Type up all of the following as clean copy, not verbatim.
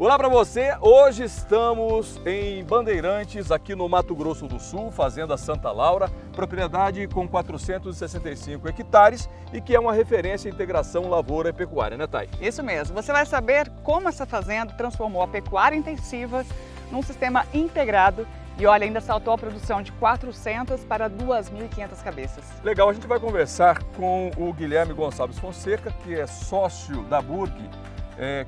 Olá para você, hoje estamos em Bandeirantes, aqui no Mato Grosso do Sul, Fazenda Santa Laura, propriedade com 465 hectares e que é uma referência em integração lavoura e pecuária, né, Thay? Isso mesmo, você vai saber como essa fazenda transformou a pecuária intensiva num sistema integrado e olha, ainda saltou a produção de 400 para 2.500 cabeças. Legal, a gente vai conversar com o Guilherme Gonçalves Fonseca, que é sócio da Burg,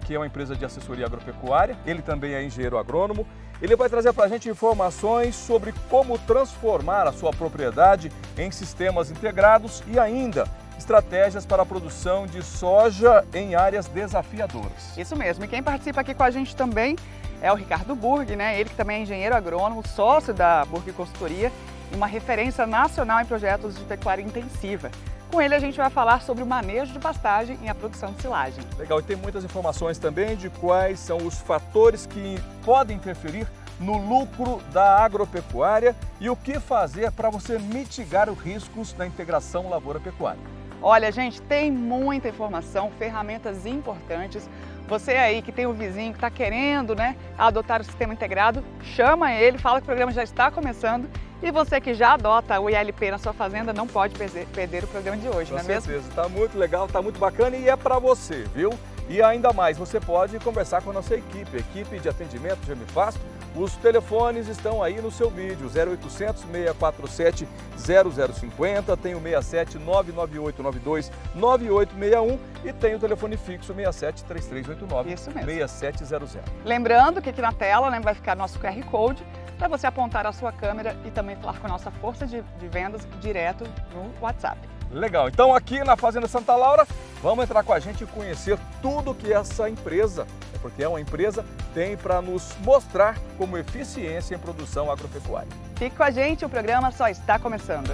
que é uma empresa de assessoria agropecuária. Ele também é engenheiro agrônomo. Ele vai trazer para a gente informações sobre como transformar a sua propriedade em sistemas integrados e ainda estratégias para a produção de soja em áreas desafiadoras. Isso mesmo, e quem participa aqui com a gente também é o Ricardo Burg, né? Ele que também é engenheiro agrônomo, sócio da Burg Consultoria e uma referência nacional em projetos de pecuária intensiva. Com ele a gente vai falar sobre o manejo de pastagem e a produção de silagem. Legal, e tem muitas informações também de quais são os fatores que podem interferir no lucro da agropecuária e o que fazer para você mitigar os riscos da integração lavoura-pecuária. Olha, gente, tem muita informação, ferramentas importantes. Você aí que tem um vizinho que está querendo, adotar o sistema integrado, chama ele, fala que o programa já está começando. E você que já adota o ILP na sua fazenda não pode perder o programa de hoje, não é mesmo? Com certeza, está muito legal, está muito bacana e é para você, viu? E ainda mais, você pode conversar com a nossa equipe de atendimento Gemi Pasto. Os telefones estão aí no seu vídeo, 0800 647 0050, tem o 67 99892 9861 e tem o telefone fixo 67 3389 6700. Lembrando que aqui na tela vai ficar nosso QR Code para você apontar a sua câmera e também falar com a nossa força de vendas direto no WhatsApp. Legal, então aqui na Fazenda Santa Laura, vamos entrar com a gente e conhecer tudo que essa empresa, porque é uma empresa, tem para nos mostrar como eficiência em produção agropecuária. Fique com a gente, o programa só está começando.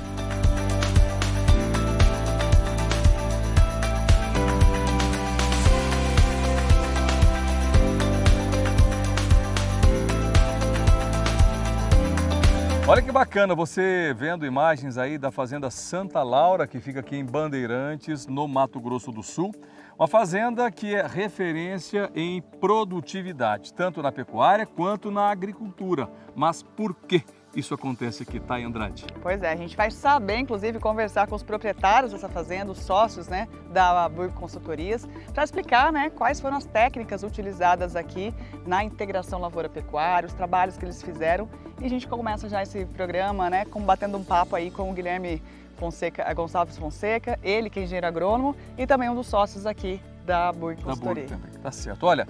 Olha que bacana você vendo imagens aí da Fazenda Santa Laura, que fica aqui em Bandeirantes, no Mato Grosso do Sul. Uma fazenda que é referência em produtividade, tanto na pecuária quanto na agricultura. Mas por que isso acontece aqui, Thay Andrade? Pois é, a gente vai saber, inclusive, conversar com os proprietários dessa fazenda, os sócios da Burg Consultorias, para explicar quais foram as técnicas utilizadas aqui na integração lavoura-pecuária, os trabalhos que eles fizeram. E a gente começa já esse programa, batendo um papo aí com o Guilherme Gonçalves Fonseca, ele que é engenheiro agrônomo e também um dos sócios aqui da Burg Consultoria. Tá certo. Olha,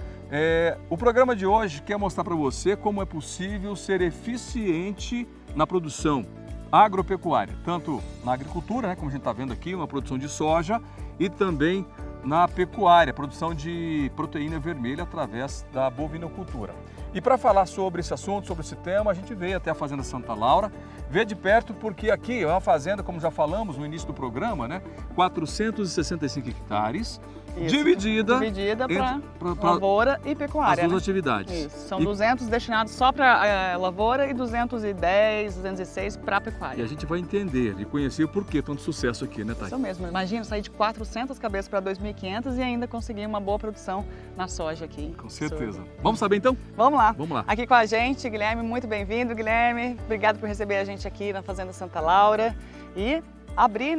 o programa de hoje quer mostrar para você como é possível ser eficiente na produção agropecuária, tanto na agricultura, como a gente está vendo aqui, uma produção de soja, e também na pecuária, produção de proteína vermelha através da bovinocultura. E para falar sobre esse assunto, sobre esse tema, a gente veio até a Fazenda Santa Laura, ver de perto porque aqui é uma fazenda, como já falamos no início do programa, 465 hectares, isso, dividida para lavoura e pecuária. As duas atividades. Isso, são 200 destinados só para lavoura e 210, 206 para pecuária. E a gente vai entender e conhecer o porquê tanto sucesso aqui, né, Thay? Isso mesmo, imagina sair de 400 cabeças para 2.500 e ainda conseguir uma boa produção na soja aqui. Com certeza. Vamos saber então? Vamos lá. Vamos lá. Aqui com a gente, Guilherme, muito bem-vindo, Guilherme. Obrigado por receber a gente aqui na Fazenda Santa Laura e abrir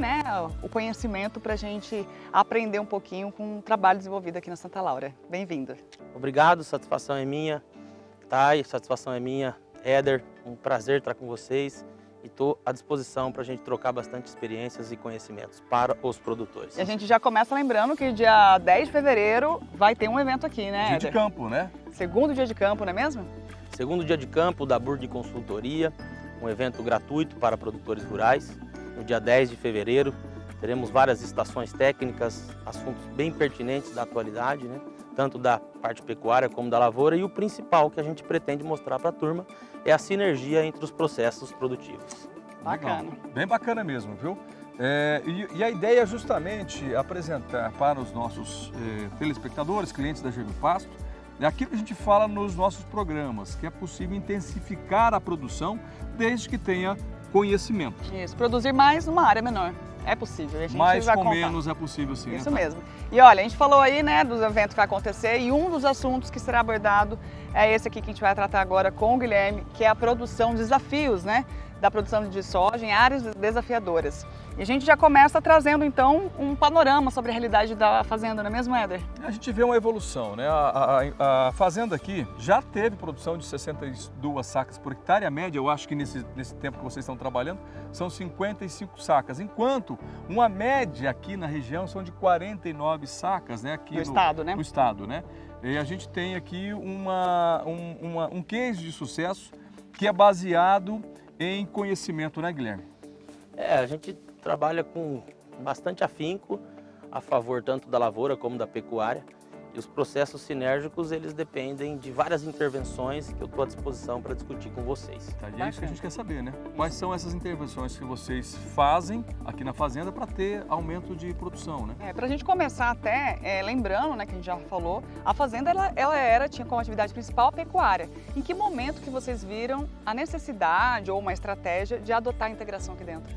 o conhecimento para a gente aprender um pouquinho com o trabalho desenvolvido aqui na Santa Laura. Bem-vindo. Obrigado, satisfação é minha. Thay, satisfação é minha. Éder, um prazer estar com vocês e estou à disposição para a gente trocar bastante experiências e conhecimentos para os produtores. E a gente já começa lembrando que dia 10 de fevereiro vai ter um evento aqui, né, Éder? Dia de campo, né? Segundo dia de campo, não é mesmo? Segundo dia de campo da Burg Consultoria, um evento gratuito para produtores rurais. No dia 10 de fevereiro teremos várias estações técnicas, assuntos bem pertinentes da atualidade, tanto da parte pecuária como da lavoura, e o principal que a gente pretende mostrar para a turma é a sinergia entre os processos produtivos. Bacana. Legal. Bem bacana mesmo, viu? E a ideia é justamente apresentar para os nossos telespectadores, clientes da Gemi Pasto, aquilo que a gente fala nos nossos programas, que é possível intensificar a produção desde que tenha conhecimento. Isso, produzir mais numa área menor. É possível, a gente Mais vai com contar. menos é possível sim. Isso né? mesmo. E olha, a gente falou aí, né, dos eventos que vai acontecer e um dos assuntos que será abordado é esse aqui que a gente vai tratar agora com o Guilherme, que é a produção, desafios, né, da produção de soja em áreas desafiadoras. E a gente já começa trazendo, então, um panorama sobre a realidade da fazenda, não é mesmo, Éder? A gente vê uma evolução, né? A fazenda aqui já teve produção de 62 sacas por hectare, a média, eu acho que nesse tempo que vocês estão trabalhando, são 55 sacas, enquanto uma média aqui na região são de 49 sacas, né? Aqui No estado, né? No estado, né? E a gente tem aqui um case de sucesso que é baseado em conhecimento, né, Guilherme? A gente trabalha com bastante afinco a favor tanto da lavoura como da pecuária. E os processos sinérgicos, eles dependem de várias intervenções que eu estou à disposição para discutir com vocês. Tá, e é isso que a gente quer saber, né? Quais são essas intervenções que vocês fazem aqui na fazenda para ter aumento de produção, né? Para a gente começar até, lembrando, né, que a gente já falou, a fazenda tinha como atividade principal a pecuária. Em que momento que vocês viram a necessidade ou uma estratégia de adotar a integração aqui dentro?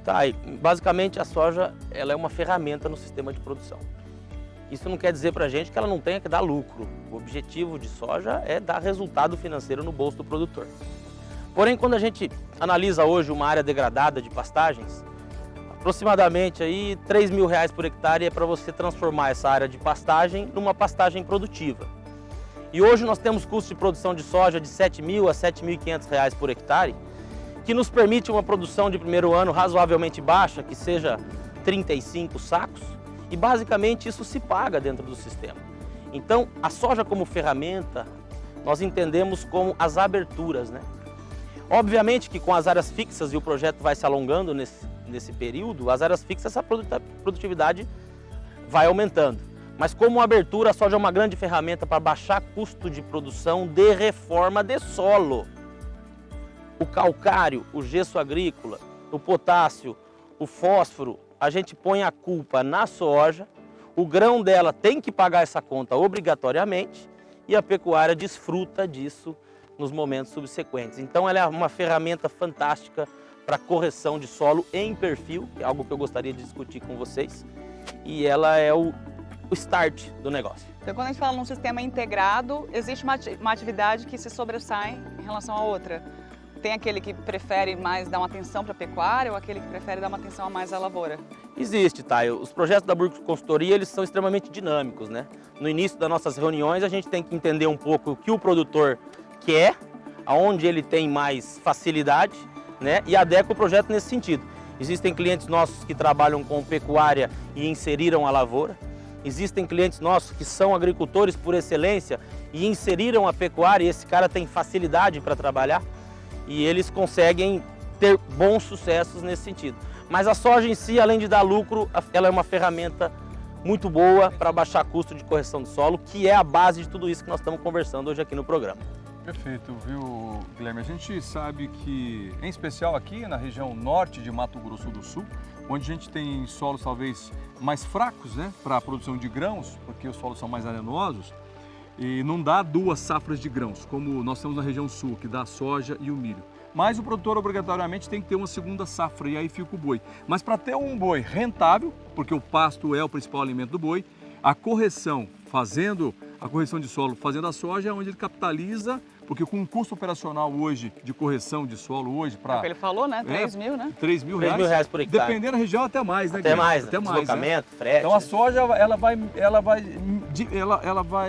Tá, e basicamente a soja ela é uma ferramenta no sistema de produção. Isso não quer dizer para a gente que ela não tenha que dar lucro. O objetivo de soja é dar resultado financeiro no bolso do produtor. Porém, quando a gente analisa hoje uma área degradada de pastagens, aproximadamente aí R$3.000 por hectare é para você transformar essa área de pastagem numa pastagem produtiva. E hoje nós temos custo de produção de soja de R$7.000 a R$7.500 por hectare, que nos permite uma produção de primeiro ano razoavelmente baixa, que seja 35 sacos, e basicamente isso se paga dentro do sistema. Então, a soja como ferramenta, nós entendemos como as aberturas, né? Obviamente que com as áreas fixas, e o projeto vai se alongando nesse período, as áreas fixas, a produtividade vai aumentando. Mas como abertura, a soja é uma grande ferramenta para baixar custo de produção de reforma de solo. O calcário, o gesso agrícola, o potássio, o fósforo, a gente põe a culpa na soja, o grão dela tem que pagar essa conta obrigatoriamente e a pecuária desfruta disso nos momentos subsequentes. Então ela é uma ferramenta fantástica para correção de solo em perfil, que é algo que eu gostaria de discutir com vocês, e ela é o start do negócio. Então, quando a gente fala num sistema integrado, existe uma atividade que se sobressai em relação à outra. Tem aquele que prefere mais dar uma atenção para a pecuária ou aquele que prefere dar uma atenção a mais à lavoura? Existe, tá? Os projetos da Burg Consultoria, eles são extremamente dinâmicos, né? No início das nossas reuniões, a gente tem que entender um pouco o que o produtor quer, aonde ele tem mais facilidade, né? E adequa o projeto nesse sentido. Existem clientes nossos que trabalham com pecuária e inseriram a lavoura. Existem clientes nossos que são agricultores por excelência e inseriram a pecuária, e esse cara tem facilidade para trabalhar. E eles conseguem ter bons sucessos nesse sentido. Mas a soja em si, além de dar lucro, ela é uma ferramenta muito boa para baixar custo de correção de solo, que é a base de tudo isso que nós estamos conversando hoje aqui no programa. Perfeito, viu, Guilherme? A gente sabe que, em especial aqui na região norte de Mato Grosso do Sul, onde a gente tem solos talvez mais fracos, né, para a produção de grãos, porque os solos são mais arenosos, e não dá duas safras de grãos, como nós temos na região sul, que dá a soja e o milho. Mas o produtor obrigatoriamente tem que ter uma segunda safra, e aí fica o boi. Mas para ter um boi rentável, porque o pasto é o principal alimento do boi, a correção, fazendo a correção de solo, fazendo a soja, é onde ele capitaliza, porque com o custo operacional hoje de correção de solo hoje para... É o que ele falou, né? 3 mil, né? R$3.000 por hectare. Dependendo da região, até mais, né? Até Guilherme? mais, até mais, deslocamento, né? frete. Então a soja, ela vai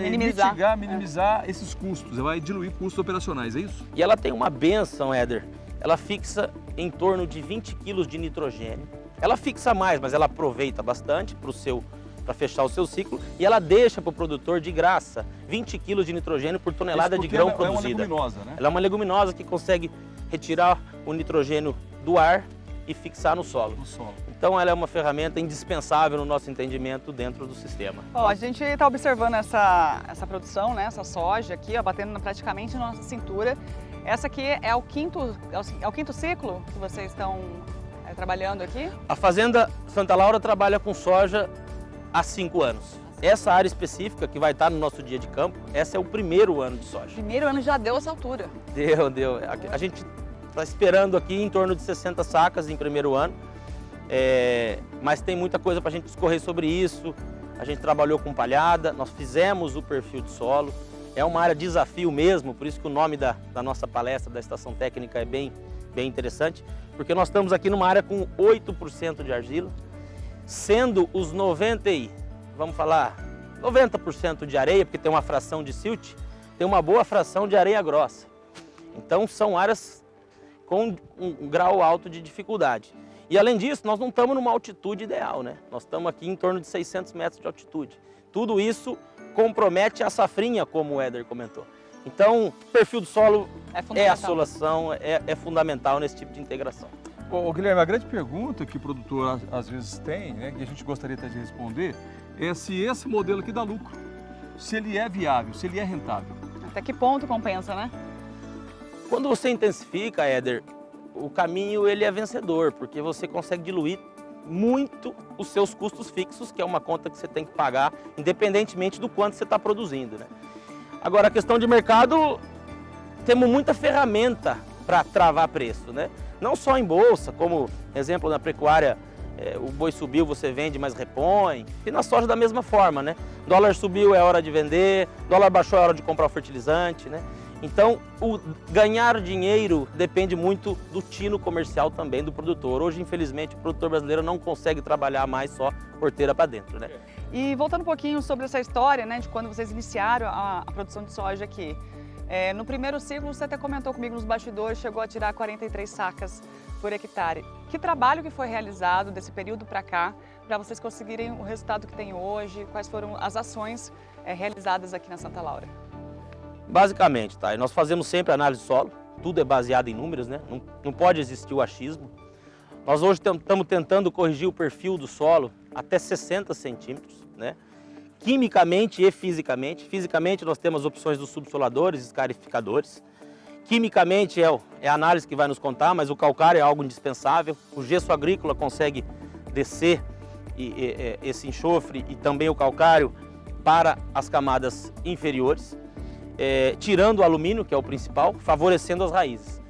Minimizar. minimizar esses custos, ela vai diluir custos operacionais, é isso? E ela tem uma benção, Éder. Ela fixa em torno de 20 quilos de nitrogênio. Ela fixa mais, mas ela aproveita bastante para fechar o seu ciclo, e ela deixa para o produtor de graça 20 quilos de nitrogênio por tonelada de grão produzida. É uma leguminosa, né? Ela é uma leguminosa que consegue retirar o nitrogênio do ar e fixar no solo. Então ela é uma ferramenta indispensável no nosso entendimento dentro do sistema. Ó, a gente está observando essa produção, né, essa soja aqui, ó, batendo praticamente na nossa cintura. Essa aqui é o quinto ciclo que vocês estão trabalhando aqui? A Fazenda Santa Laura trabalha com soja há 5 anos. Essa área específica que vai estar no nosso dia de campo, essa é o primeiro ano de soja. Primeiro ano já deu essa altura. Deu. A gente está esperando aqui em torno de 60 sacas em primeiro ano, mas tem muita coisa para a gente discorrer sobre isso. A gente trabalhou com palhada, nós fizemos o perfil de solo, é uma área de desafio mesmo, por isso que o nome da nossa palestra, da Estação Técnica, é bem interessante, porque nós estamos aqui numa área com 8% de argila, sendo os 90% de areia, porque tem uma fração de silt, tem uma boa fração de areia grossa. Então são áreas com um grau alto de dificuldade. E além disso, nós não estamos numa altitude ideal, né? Nós estamos aqui em torno de 600 metros de altitude. Tudo isso compromete a safrinha, como o Éder comentou. Então, perfil do solo é a solução, é fundamental nesse tipo de integração. Ô, Guilherme, a grande pergunta que o produtor às vezes tem, né, que a gente gostaria até de responder, é se esse modelo aqui dá lucro, se ele é viável, se ele é rentável. Até que ponto compensa, né? Quando você intensifica, Éder, o caminho ele é vencedor, porque você consegue diluir muito os seus custos fixos, que é uma conta que você tem que pagar, independentemente do quanto você está produzindo, né? Agora, a questão de mercado, temos muita ferramenta para travar preço, né? Não só em bolsa, como exemplo na pecuária, o boi subiu, você vende, mas repõe. E na soja da mesma forma, né? Dólar subiu, é hora de vender, dólar baixou, é hora de comprar o fertilizante, né? Então, o ganhar dinheiro depende muito do tino comercial também do produtor. Hoje, infelizmente, o produtor brasileiro não consegue trabalhar mais só porteira para dentro, né? E voltando um pouquinho sobre essa história, né, de quando vocês iniciaram a produção de soja aqui. No primeiro ciclo, você até comentou comigo nos bastidores, chegou a tirar 43 sacas por hectare. Que trabalho que foi realizado desse período para cá, para vocês conseguirem o resultado que tem hoje? Quais foram as ações realizadas aqui na Santa Laura? Basicamente, tá? Nós fazemos sempre análise de solo, tudo é baseado em números, né? Não pode existir o achismo. Nós hoje estamos tentando corrigir o perfil do solo até 60 centímetros, né? Quimicamente e fisicamente. Fisicamente nós temos opções dos subsoladores, escarificadores. Quimicamente é a análise que vai nos contar, mas o calcário é algo indispensável. O gesso agrícola consegue descer esse enxofre e também o calcário para as camadas inferiores. Tirando o alumínio, que é o principal, favorecendo as raízes.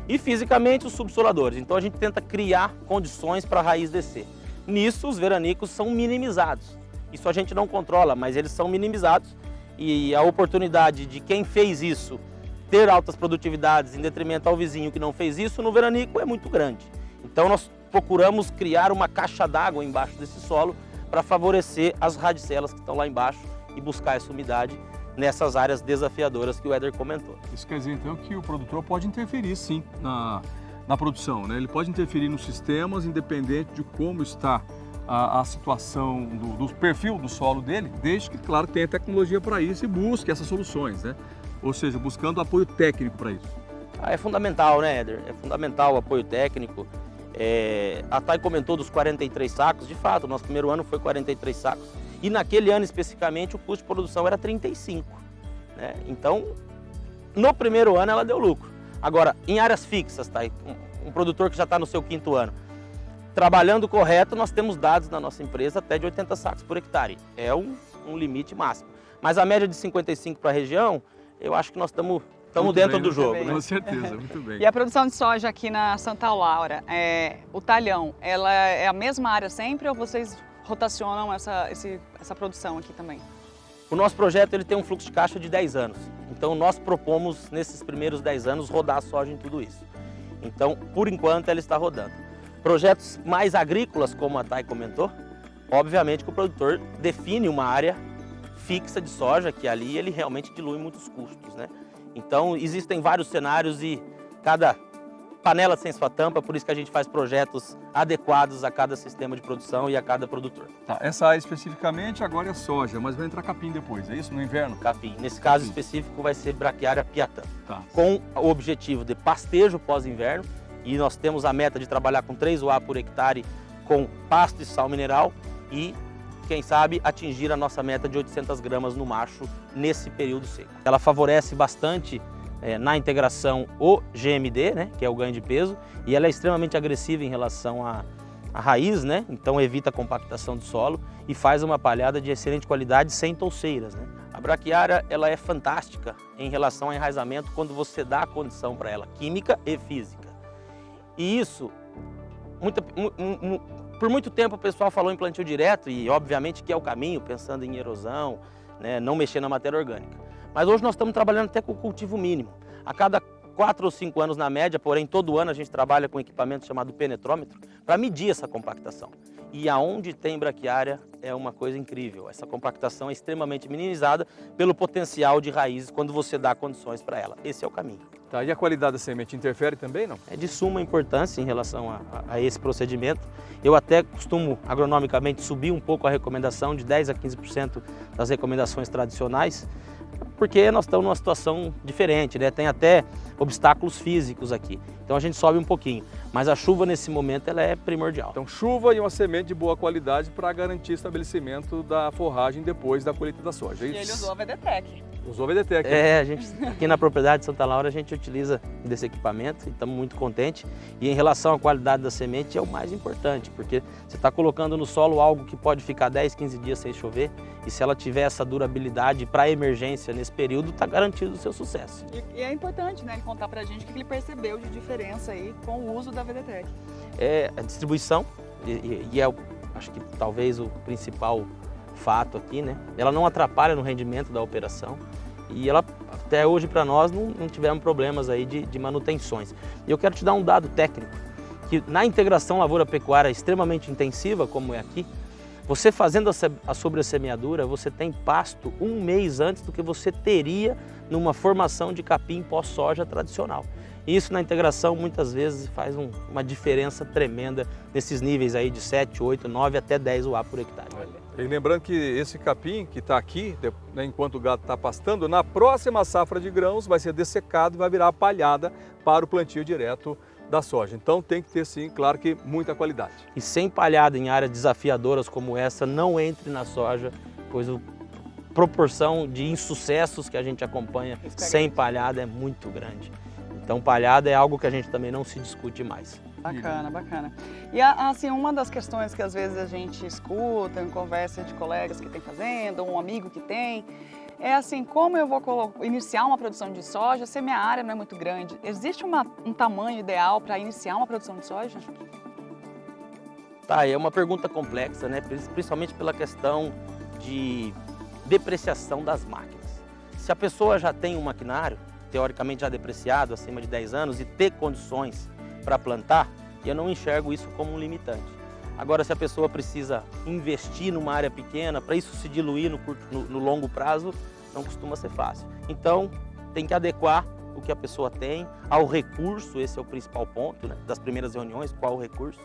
E fisicamente os subsoladores. Então a gente tenta criar condições para a raiz descer. Nisso os veranicos são minimizados. Isso a gente não controla, mas eles são minimizados. E a oportunidade de quem fez isso ter altas produtividades em detrimento ao vizinho que não fez isso no veranico é muito grande. Então nós procuramos criar uma caixa d'água embaixo desse solo para favorecer as radicelas que estão lá embaixo e buscar essa umidade nessas áreas desafiadoras que o Éder comentou. Isso quer dizer, então, que o produtor pode interferir, sim, na produção, né? Ele pode interferir nos sistemas, independente de como está a situação do perfil do solo dele, desde que, claro, tenha tecnologia para isso e busque essas soluções, né? Ou seja, buscando apoio técnico para isso. É fundamental, né, Éder? É fundamental o apoio técnico. A Thay comentou dos 43 sacos, de fato, o nosso primeiro ano foi 43 sacos. E naquele ano especificamente o custo de produção era 35, né? Então, no primeiro ano ela deu lucro. Agora, em áreas fixas, tá? Um produtor que já está no seu 5º ano, trabalhando correto, nós temos dados na nossa empresa até de 80 sacos por hectare. É um limite máximo. Mas a média de 55 para a região, eu acho que nós estamos dentro do jogo, né? Com certeza, muito bem. E a produção de soja aqui na Santa Laura, o talhão, ela é a mesma área sempre ou vocês rotacionam essa produção aqui também? O nosso projeto ele tem um fluxo de caixa de 10 anos. Então nós propomos, nesses primeiros 10 anos, rodar a soja em tudo isso. Então, por enquanto, ela está rodando. Projetos mais agrícolas, como a Thay comentou, obviamente que o produtor define uma área fixa de soja, que ali ele realmente dilui muitos custos, né? Então, existem vários cenários e cada panela tem sua tampa, por isso que a gente faz projetos adequados a cada sistema de produção e a cada produtor. Tá, essa área especificamente agora é soja, mas vai entrar capim depois, é isso? No inverno? Capim. Nesse caso específico vai ser braquiária piatã, tá, com o objetivo de pastejo pós-inverno, e nós temos a meta de trabalhar com 3 UA por hectare com pasto e sal mineral e, quem sabe, atingir a nossa meta de 800 gramas no macho nesse período seco. Ela favorece bastante na integração o GMD, né, que é o ganho de peso, e ela é extremamente agressiva em relação à raiz, né, então evita a compactação do solo e faz uma palhada de excelente qualidade sem touceiras, né. A braquiária ela é fantástica em relação ao enraizamento quando você dá a condição para ela, química e física. E isso, por muito tempo o pessoal falou em plantio direto e obviamente que é o caminho, pensando em erosão, né, não mexer na matéria orgânica. Mas hoje nós estamos trabalhando até com o cultivo mínimo. A cada 4 ou 5 anos na média, porém todo ano a gente trabalha com um equipamento chamado penetrômetro para medir essa compactação. E aonde tem braquiária é uma coisa incrível. Essa compactação é extremamente minimizada pelo potencial de raízes quando você dá condições para ela. Esse é o caminho. Tá, e a qualidade da semente interfere também, não? É de suma importância em relação a esse procedimento. Eu até costumo agronomicamente subir um pouco a recomendação de 10 a 15% das recomendações tradicionais, porque nós estamos numa situação diferente, né? Tem até obstáculos físicos aqui. Então a gente sobe um pouquinho, mas a chuva nesse momento ela é primordial. Então chuva e uma semente de boa qualidade para garantir o estabelecimento da forragem depois da colheita da soja. E ele usou a VDTEC. Usou a VDTEC. A gente aqui na propriedade de Santa Laura a gente utiliza desse equipamento e estamos muito contentes. E em relação à qualidade da semente é o mais importante, porque você está colocando no solo algo que pode ficar 10, 15 dias sem chover e se ela tiver essa durabilidade para emergência nesse período, está garantido o seu sucesso. E é importante, né, ele contar pra gente o que ele percebeu de diferença aí com o uso da VDTEC. É a distribuição e acho que talvez o principal fato aqui, né? Ela não atrapalha no rendimento da operação e ela até hoje para nós não tivemos problemas aí de manutenções. E eu quero te dar um dado técnico, que na integração lavoura-pecuária extremamente intensiva, como é aqui, você fazendo a sobressemeadura, você tem pasto 1 mês antes do que você teria numa formação de capim pós-soja tradicional. E isso na integração muitas vezes faz uma diferença tremenda nesses níveis aí de 7, 8, 9 até 10 UA por hectare. E lembrando que esse capim que está aqui, né, enquanto o gado está pastando, na próxima safra de grãos vai ser dessecado e vai virar palhada para o plantio direto da soja. Então tem que ter sim, claro que muita qualidade. E sem palhada em áreas desafiadoras como essa, não entre na soja, pois a proporção de insucessos que a gente acompanha sem palhada é muito grande. Então palhada é algo que a gente também não se discute mais. Bacana, bacana. E assim, uma das questões que às vezes a gente escuta em conversa de colegas que tem fazenda, ou um amigo que tem, é assim, como eu vou iniciar uma produção de soja se a minha área não é muito grande? Existe um tamanho ideal para iniciar uma produção de soja? Tá, é uma pergunta complexa, né? Principalmente pela questão de depreciação das máquinas. Se a pessoa já tem um maquinário, teoricamente já depreciado, acima de 10 anos, e ter condições para plantar, eu não enxergo isso como um limitante. Agora, se a pessoa precisa investir numa área pequena, para isso se diluir no longo prazo, não costuma ser fácil. Então, tem que adequar o que a pessoa tem ao recurso, esse é o principal ponto, né, das primeiras reuniões, qual o recurso,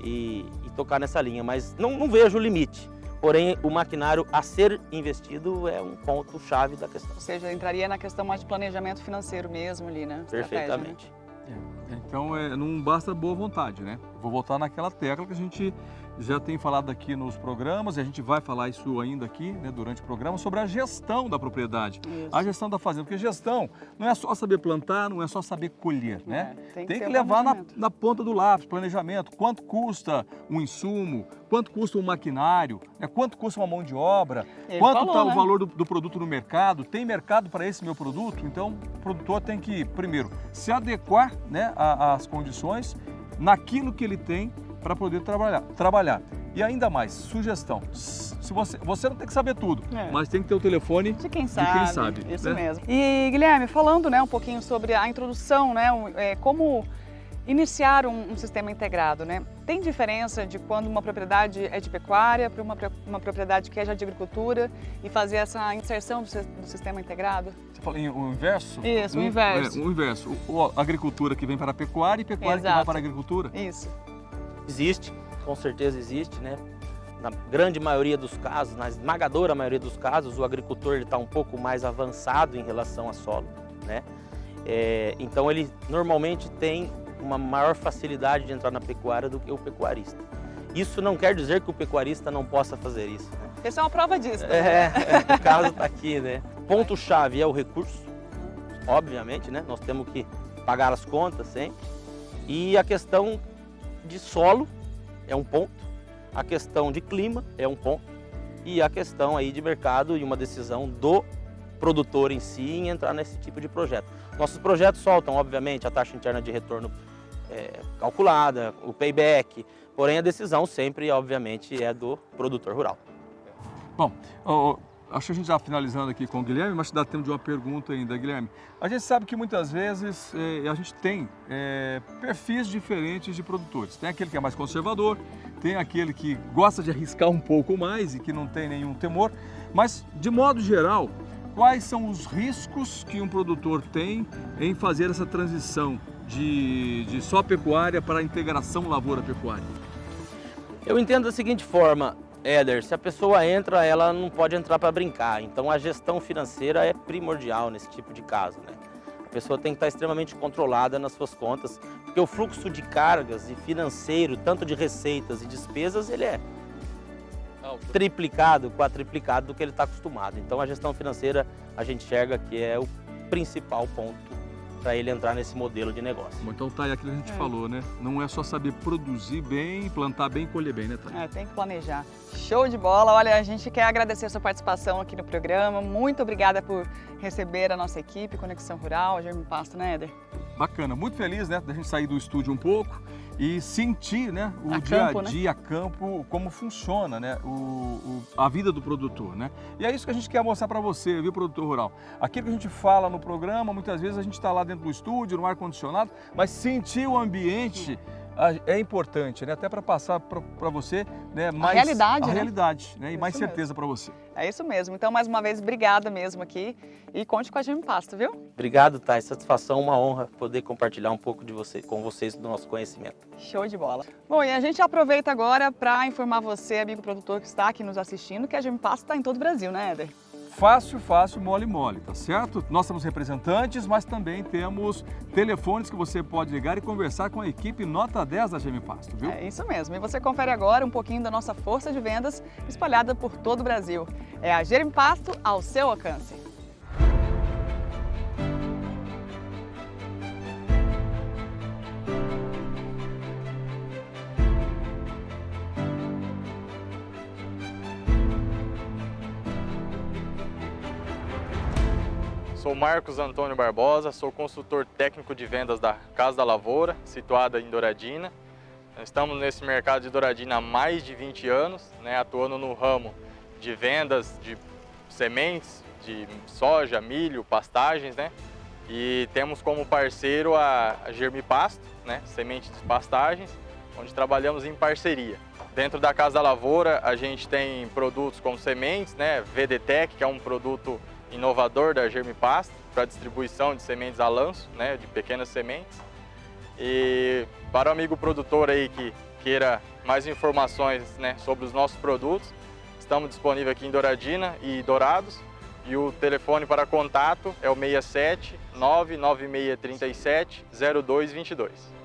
e tocar nessa linha. Mas não vejo limite. Porém, o maquinário a ser investido é um ponto-chave da questão. Ou seja, entraria na questão mais de planejamento financeiro mesmo ali, né? Perfeitamente. Né? Então não basta boa vontade, né? Vou voltar naquela tecla que a gente já tem falado aqui nos programas e a gente vai falar isso ainda aqui, né, durante o programa, sobre a gestão da propriedade, Isso. a gestão da fazenda, porque gestão não é só saber plantar, não é só saber colher, né? Tem que ter um levar planejamento. na ponta do lápis, planejamento, quanto custa um insumo, quanto custa um maquinário, né? Quanto custa uma mão de obra, Ele quanto falou, está né? o valor do produto no mercado, tem mercado para esse meu produto? Então o produtor tem que, primeiro, se adequar, né, às condições, naquilo que ele tem para poder trabalhar. E ainda mais, sugestão, se você não tem que saber tudo, mas tem que ter o telefone De quem sabe, isso né? mesmo. E Guilherme, falando, né, um pouquinho sobre a introdução, né, como iniciar um sistema integrado, né? Tem diferença de quando uma propriedade é de pecuária para uma propriedade que é já de agricultura e fazer essa inserção do sistema integrado? Você fala em o inverso? Isso, o inverso. O inverso. A agricultura que vem para a pecuária e pecuária que Exato. vai para a agricultura? Isso. Existe, com certeza existe, né? Na grande maioria dos casos, na esmagadora maioria dos casos, o agricultor está um pouco mais avançado em relação a solo, né? Então ele normalmente tem uma maior facilidade de entrar na pecuária do que o pecuarista. Isso não quer dizer que o pecuarista não possa fazer isso, né? Essa é uma prova disso. Né? O caso está aqui, né? Ponto-chave é o recurso, obviamente, né? Nós temos que pagar as contas sempre. E a questão de solo é um ponto, a questão de clima é um ponto e a questão aí de mercado e uma decisão do produtor em si em entrar nesse tipo de projeto. Nossos projetos soltam, obviamente, a taxa interna de retorno calculada, o payback, porém a decisão sempre, obviamente, é do produtor rural. Bom, acho que a gente já finalizando aqui com o Guilherme, mas dá tempo de uma pergunta ainda, Guilherme. A gente sabe que muitas vezes a gente tem perfis diferentes de produtores. Tem aquele que é mais conservador, tem aquele que gosta de arriscar um pouco mais e que não tem nenhum temor, mas de modo geral, quais são os riscos que um produtor tem em fazer essa transição de só pecuária para a integração lavoura-pecuária? Eu entendo da seguinte forma, Éder, se a pessoa entra, ela não pode entrar para brincar, então a gestão financeira é primordial nesse tipo de caso, né? A pessoa tem que estar extremamente controlada nas suas contas, porque o fluxo de cargas e financeiro, tanto de receitas e despesas, ele é triplicado, quadriplicado do que ele está acostumado. Então a gestão financeira a gente enxerga que é o principal ponto para ele entrar nesse modelo de negócio. Então tá aí aquilo que a gente falou, né? Não é só saber produzir bem, plantar bem e colher bem, né, Tânia? Tem que planejar. Show de bola! Olha, a gente quer agradecer a sua participação aqui no programa. Muito obrigada por receber a nossa equipe, Conexão Rural, a Germe Pasto, né, Éder? Bacana, muito feliz, né, da gente sair do estúdio um pouco e sentir, né, o dia a dia, a campo, como funciona, né, a vida do produtor, né? E é isso que a gente quer mostrar para você, viu, produtor rural? Aquilo que a gente fala no programa, muitas vezes a gente está lá dentro do estúdio, no ar-condicionado, mas sentir o ambiente é importante, né? Até para passar para você, né, mais a realidade, né? E Isso mais certeza mesmo. para você. É isso mesmo. Então, mais uma vez, obrigada mesmo aqui e conte com a Germe Pasto, viu? Obrigado, Thay. Satisfação, uma honra poder compartilhar um pouco com vocês do nosso conhecimento. Show de bola. Bom, e a gente aproveita agora para informar você, amigo produtor que está aqui nos assistindo, que a Germe Pasto está em todo o Brasil, né, Éder? Fácil, fácil, mole, mole, tá certo? Nós temos representantes, mas também temos telefones que você pode ligar e conversar com a equipe nota 10 da Germe Pasto, viu? É isso mesmo. E você confere agora um pouquinho da nossa força de vendas espalhada por todo o Brasil. É a Germe Pasto ao seu alcance. Sou Marcos Antônio Barbosa, sou consultor técnico de vendas da Casa da Lavoura, situada em Douradina. Estamos nesse mercado de Douradina há mais de 20 anos, né, atuando no ramo de vendas de sementes, de soja, milho, pastagens, né? E temos como parceiro a Germe Pasto, né, sementes de pastagens, onde trabalhamos em parceria. Dentro da Casa da Lavoura a gente tem produtos como sementes, né, VDTech, que é um produto inovador da Germe Pasto para distribuição de sementes a lanço, né, de pequenas sementes. E para o amigo produtor aí que queira mais informações, né, sobre os nossos produtos, estamos disponíveis aqui em Douradina e Dourados. E o telefone para contato é o 67 99637 0222.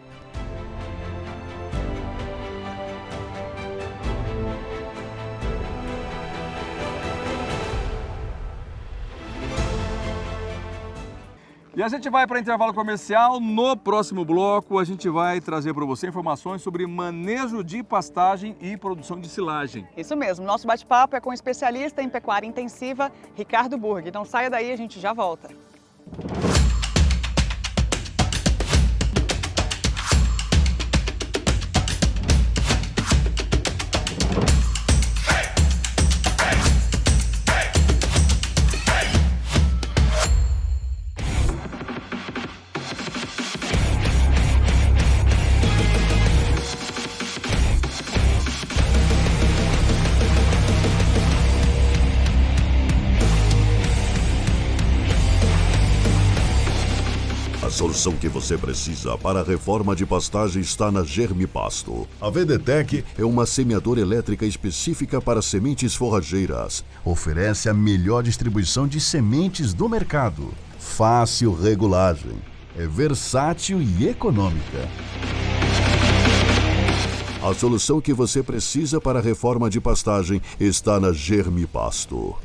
E a gente vai para intervalo comercial. No próximo bloco, a gente vai trazer para você informações sobre manejo de pastagem e produção de silagem. Isso mesmo. Nosso bate-papo é com o especialista em pecuária intensiva, Ricardo Burg. Então saia daí, a gente já volta. A solução que você precisa para a reforma de pastagem está na Germe Pasto. A VDTech é uma semeadora elétrica específica para sementes forrageiras. Oferece a melhor distribuição de sementes do mercado. Fácil regulagem. É versátil e econômica. A solução que você precisa para a reforma de pastagem está na Germe Pasto.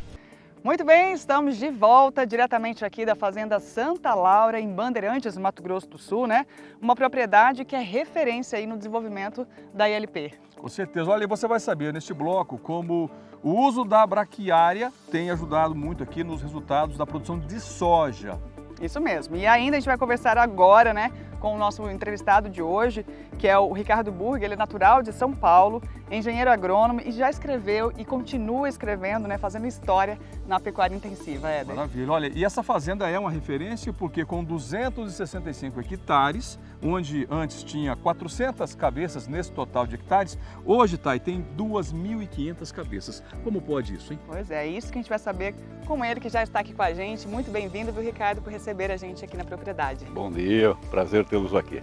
Muito bem, estamos de volta diretamente aqui da Fazenda Santa Laura, em Bandeirantes, no Mato Grosso do Sul, né? Uma propriedade que é referência aí no desenvolvimento da ILP. Com certeza. Olha, você vai saber neste bloco como o uso da braquiária tem ajudado muito aqui nos resultados da produção de soja. Isso mesmo. E ainda a gente vai conversar agora, né, com o nosso entrevistado de hoje, que é o Ricardo Burg. Ele é natural de São Paulo, engenheiro agrônomo e já escreveu e continua escrevendo, né, fazendo história na pecuária intensiva, Éder. Maravilha. Olha, e essa fazenda é uma referência porque com 265 hectares, onde antes tinha 400 cabeças nesse total de hectares, hoje, Thay, tem 2.500 cabeças. Como pode isso, hein? Pois é, isso que a gente vai saber com ele, que já está aqui com a gente. Muito bem-vindo, viu, Ricardo, por receber a gente aqui na propriedade. Bom dia, prazer tê-los aqui.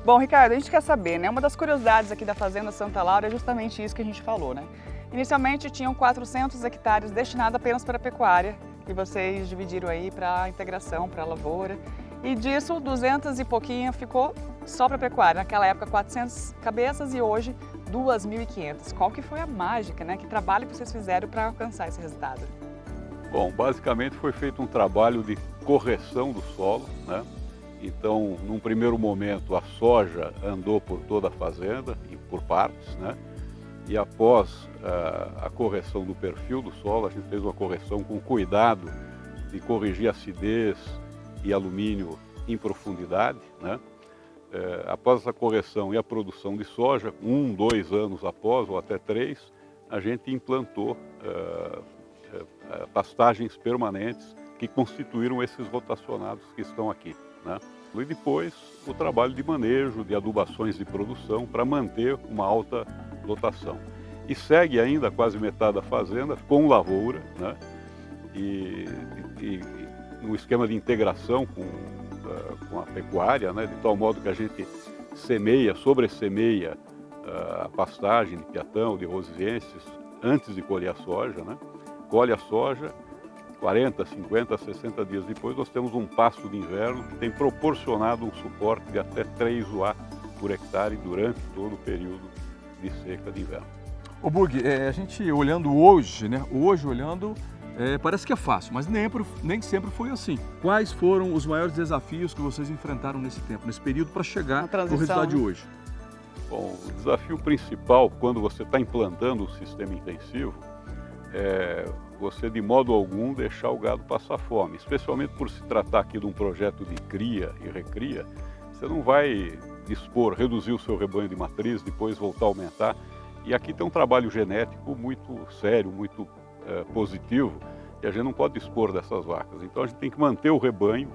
Bom, Ricardo, a gente quer saber, né? Uma das curiosidades aqui da Fazenda Santa Laura é justamente isso que a gente falou, né? Inicialmente tinham 400 hectares destinados apenas para a pecuária, e vocês dividiram aí para a integração, para a lavoura. E disso, 200 e pouquinho ficou só para a pecuária. Naquela época, 400 cabeças e hoje 2.500. Qual que foi a mágica, né? Que trabalho que vocês fizeram para alcançar esse resultado? Bom, basicamente foi feito um trabalho de correção do solo, né? Então, num primeiro momento, a soja andou por toda a fazenda, e por partes, né? E após a correção do perfil do solo, a gente fez uma correção com cuidado de corrigir acidez e alumínio em profundidade, né? Após essa correção e a produção de soja, 1, 2 anos após, ou até 3, a gente implantou pastagens permanentes que constituíram esses rotacionados que estão aqui, né? E depois o trabalho de manejo, de adubações de produção para manter uma alta lotação. E segue ainda quase metade da fazenda com lavoura, né? E no esquema de integração com a pecuária, né? De tal modo que a gente semeia, sobressemeia a pastagem de piatão, de rosienses, antes de colher a soja, né? Colhe a soja, 40, 50, 60 dias depois, nós temos um pasto de inverno que tem proporcionado um suporte de até 3 UA por hectare durante todo o período de seca de inverno. Ô Burg, a gente olhando hoje, né? Hoje olhando, parece que é fácil, mas nem sempre foi assim. Quais foram os maiores desafios que vocês enfrentaram nesse tempo, nesse período, para chegar no resultado de hoje? Bom, o desafio principal quando você está implantando um sistema intensivo é você de modo algum deixar o gado passar fome, especialmente por se tratar aqui de um projeto de cria e recria. Você não vai reduzir o seu rebanho de matriz, depois voltar a aumentar. E aqui tem um trabalho genético muito sério, muito positivo, e a gente não pode dispor dessas vacas. Então a gente tem que manter o rebanho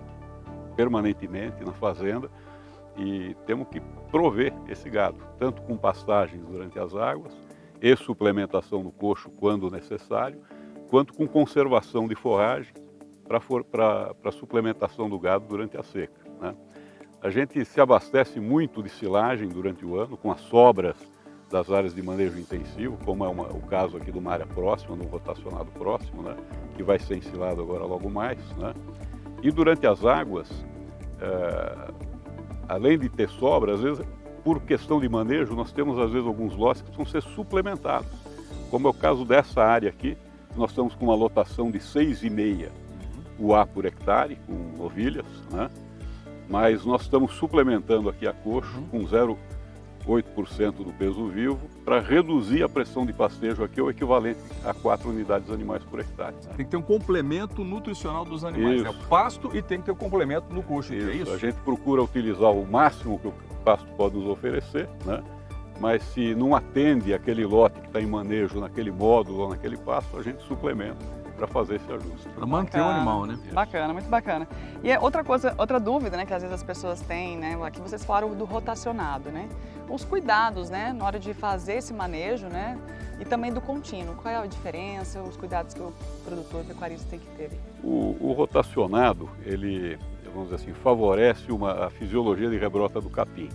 permanentemente na fazenda e temos que prover esse gado, tanto com pastagens durante as águas e suplementação no coxo quando necessário, quanto com conservação de forragem para suplementação do gado durante a seca, né? A gente se abastece muito de silagem durante o ano, com as sobras das áreas de manejo intensivo, como é o caso aqui de uma área próxima, no rotacionado próximo, né? Que vai ser ensilado agora logo mais, né? E durante as águas, além de ter sobra, às vezes, por questão de manejo, nós temos às vezes alguns lotes que precisam ser suplementados, como é o caso dessa área aqui. Nós estamos com uma lotação de 6,5 UA por hectare, com novilhas, né? Mas nós estamos suplementando aqui a coxo com 0,8% do peso vivo para reduzir a pressão de pastejo aqui, o equivalente a 4 unidades animais por hectare, né? Tem que ter um complemento nutricional dos animais, né? O pasto, e tem que ter um complemento no coxo, é isso? A gente procura utilizar o máximo que o pasto pode nos oferecer, né? Mas se não atende aquele lote que está em manejo naquele módulo ou naquele pasto, a gente suplementa para fazer esse ajuste. Para manter o animal, né? Bacana, muito bacana. E outra coisa, outra dúvida, né, que às vezes as pessoas têm, né, aqui vocês falaram do rotacionado, né? Os cuidados, né, na hora de fazer esse manejo, né, e também do contínuo. Qual é a diferença, os cuidados que o produtor pecuarista tem que ter? O rotacionado, ele, vamos dizer assim, favorece a fisiologia de rebrota do capim,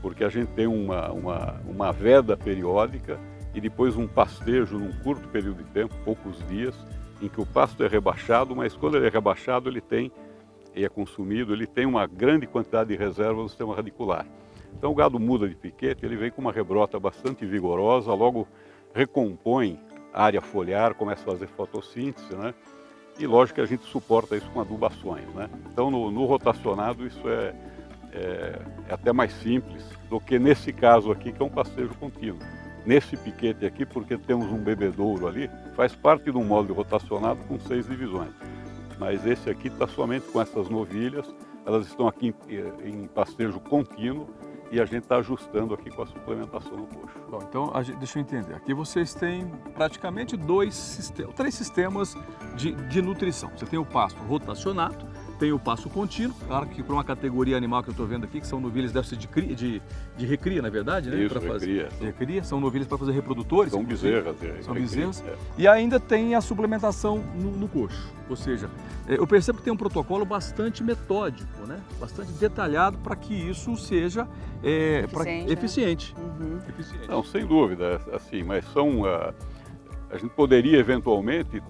porque a gente tem uma veda periódica e depois um pastejo num curto período de tempo, poucos dias, em que o pasto é rebaixado, mas quando ele é rebaixado e é consumido, ele tem uma grande quantidade de reserva no sistema radicular. Então o gado muda de piquete, ele vem com uma rebrota bastante vigorosa, logo recompõe a área foliar, começa a fazer fotossíntese, né? E lógico que a gente suporta isso com adubações, né? Então no rotacionado isso é até mais simples do que nesse caso aqui, que é um pastejo contínuo. Nesse piquete aqui, porque temos um bebedouro ali, faz parte de um módulo rotacionado com 6 divisões. Mas esse aqui está somente com essas novilhas. elas estão aqui em pastejo contínuo e a gente está ajustando aqui com a suplementação no coxo. Bom, então, deixa eu entender. Aqui vocês têm praticamente três sistemas de nutrição. Você tem o pasto rotacionado, tem o pasto contínuo, claro que para uma categoria animal que eu estou vendo aqui, que são novilhas, deve ser de recria, na verdade, né? Isso, recria. São novilhas para fazer reprodutores. São bezerras. São bezerras. E ainda tem a suplementação no coxo. Ou seja, eu percebo que tem um protocolo bastante metódico, né? Bastante detalhado para que isso seja eficiente. Uhum. Eficiente. Não, sem dúvida, assim, mas a gente poderia eventualmente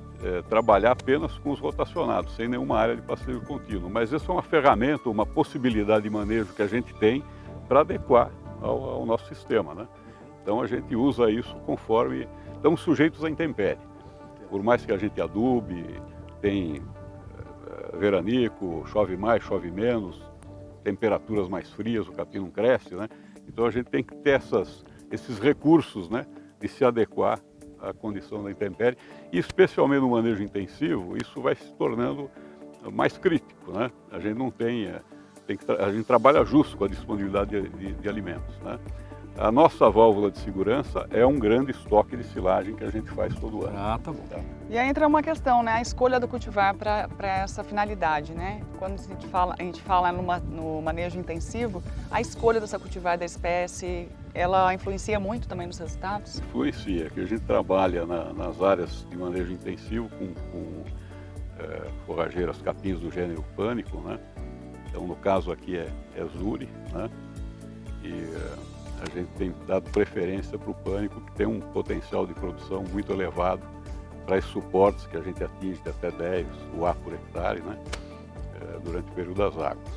trabalhar apenas com os rotacionados, sem nenhuma área de pastejo contínuo. Mas essa é uma ferramenta, uma possibilidade de manejo que a gente tem para adequar ao nosso sistema, né? Então a gente usa isso conforme estamos sujeitos à intempérie. Por mais que a gente adube, tem veranico, chove mais, chove menos, temperaturas mais frias, o capim não cresce, né? Então a gente tem que ter esses recursos, né, de se adequar à condição da intempérie, e especialmente no manejo intensivo, isso vai se tornando mais crítico, né? A gente não a gente trabalha justo com a disponibilidade de alimentos, né? A nossa válvula de segurança é um grande estoque de silagem que a gente faz todo ano. Ah, tá bom. Tá? E aí entra uma questão, né? A escolha do cultivar para essa finalidade, né? Quando a gente fala no manejo intensivo, a escolha dessa cultivar da espécie, ela influencia muito também nos resultados? Influencia, que a gente trabalha nas áreas de manejo intensivo com forrageiras capins do gênero pânico, né? Então, no caso aqui é Zuri, né? E a gente tem dado preferência para o pânico, que tem um potencial de produção muito elevado para esses suportes que a gente atinge de até 10 UA por hectare, né? Durante o período das águas.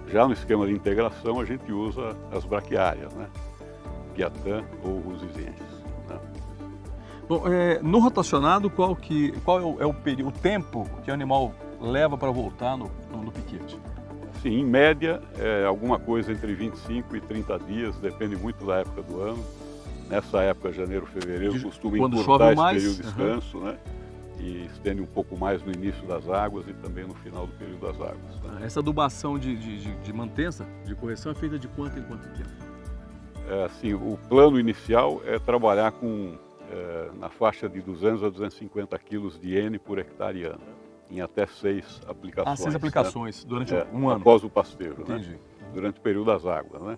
Já no esquema de integração, a gente usa as braquiárias, né? Piatã ou Rusizenses, né? Bom, no rotacionado, qual é o tempo que o animal leva para voltar no piquete? Sim, em média, alguma coisa entre 25 e 30 dias, depende muito da época do ano. Nessa época, janeiro, fevereiro, costuma encurtar esse período de descanso, né? E estende um pouco mais no início das águas e também no final do período das águas. Né? Essa adubação de mantença, de correção, é feita de quanto em quanto tempo? Assim, o plano inicial é trabalhar na faixa de 200 a 250 quilos de N por hectare ano, em até 6 aplicações. 6 aplicações, né? Durante um ano? Após o pasteiro, Entendi. Né? Durante o período das águas, né?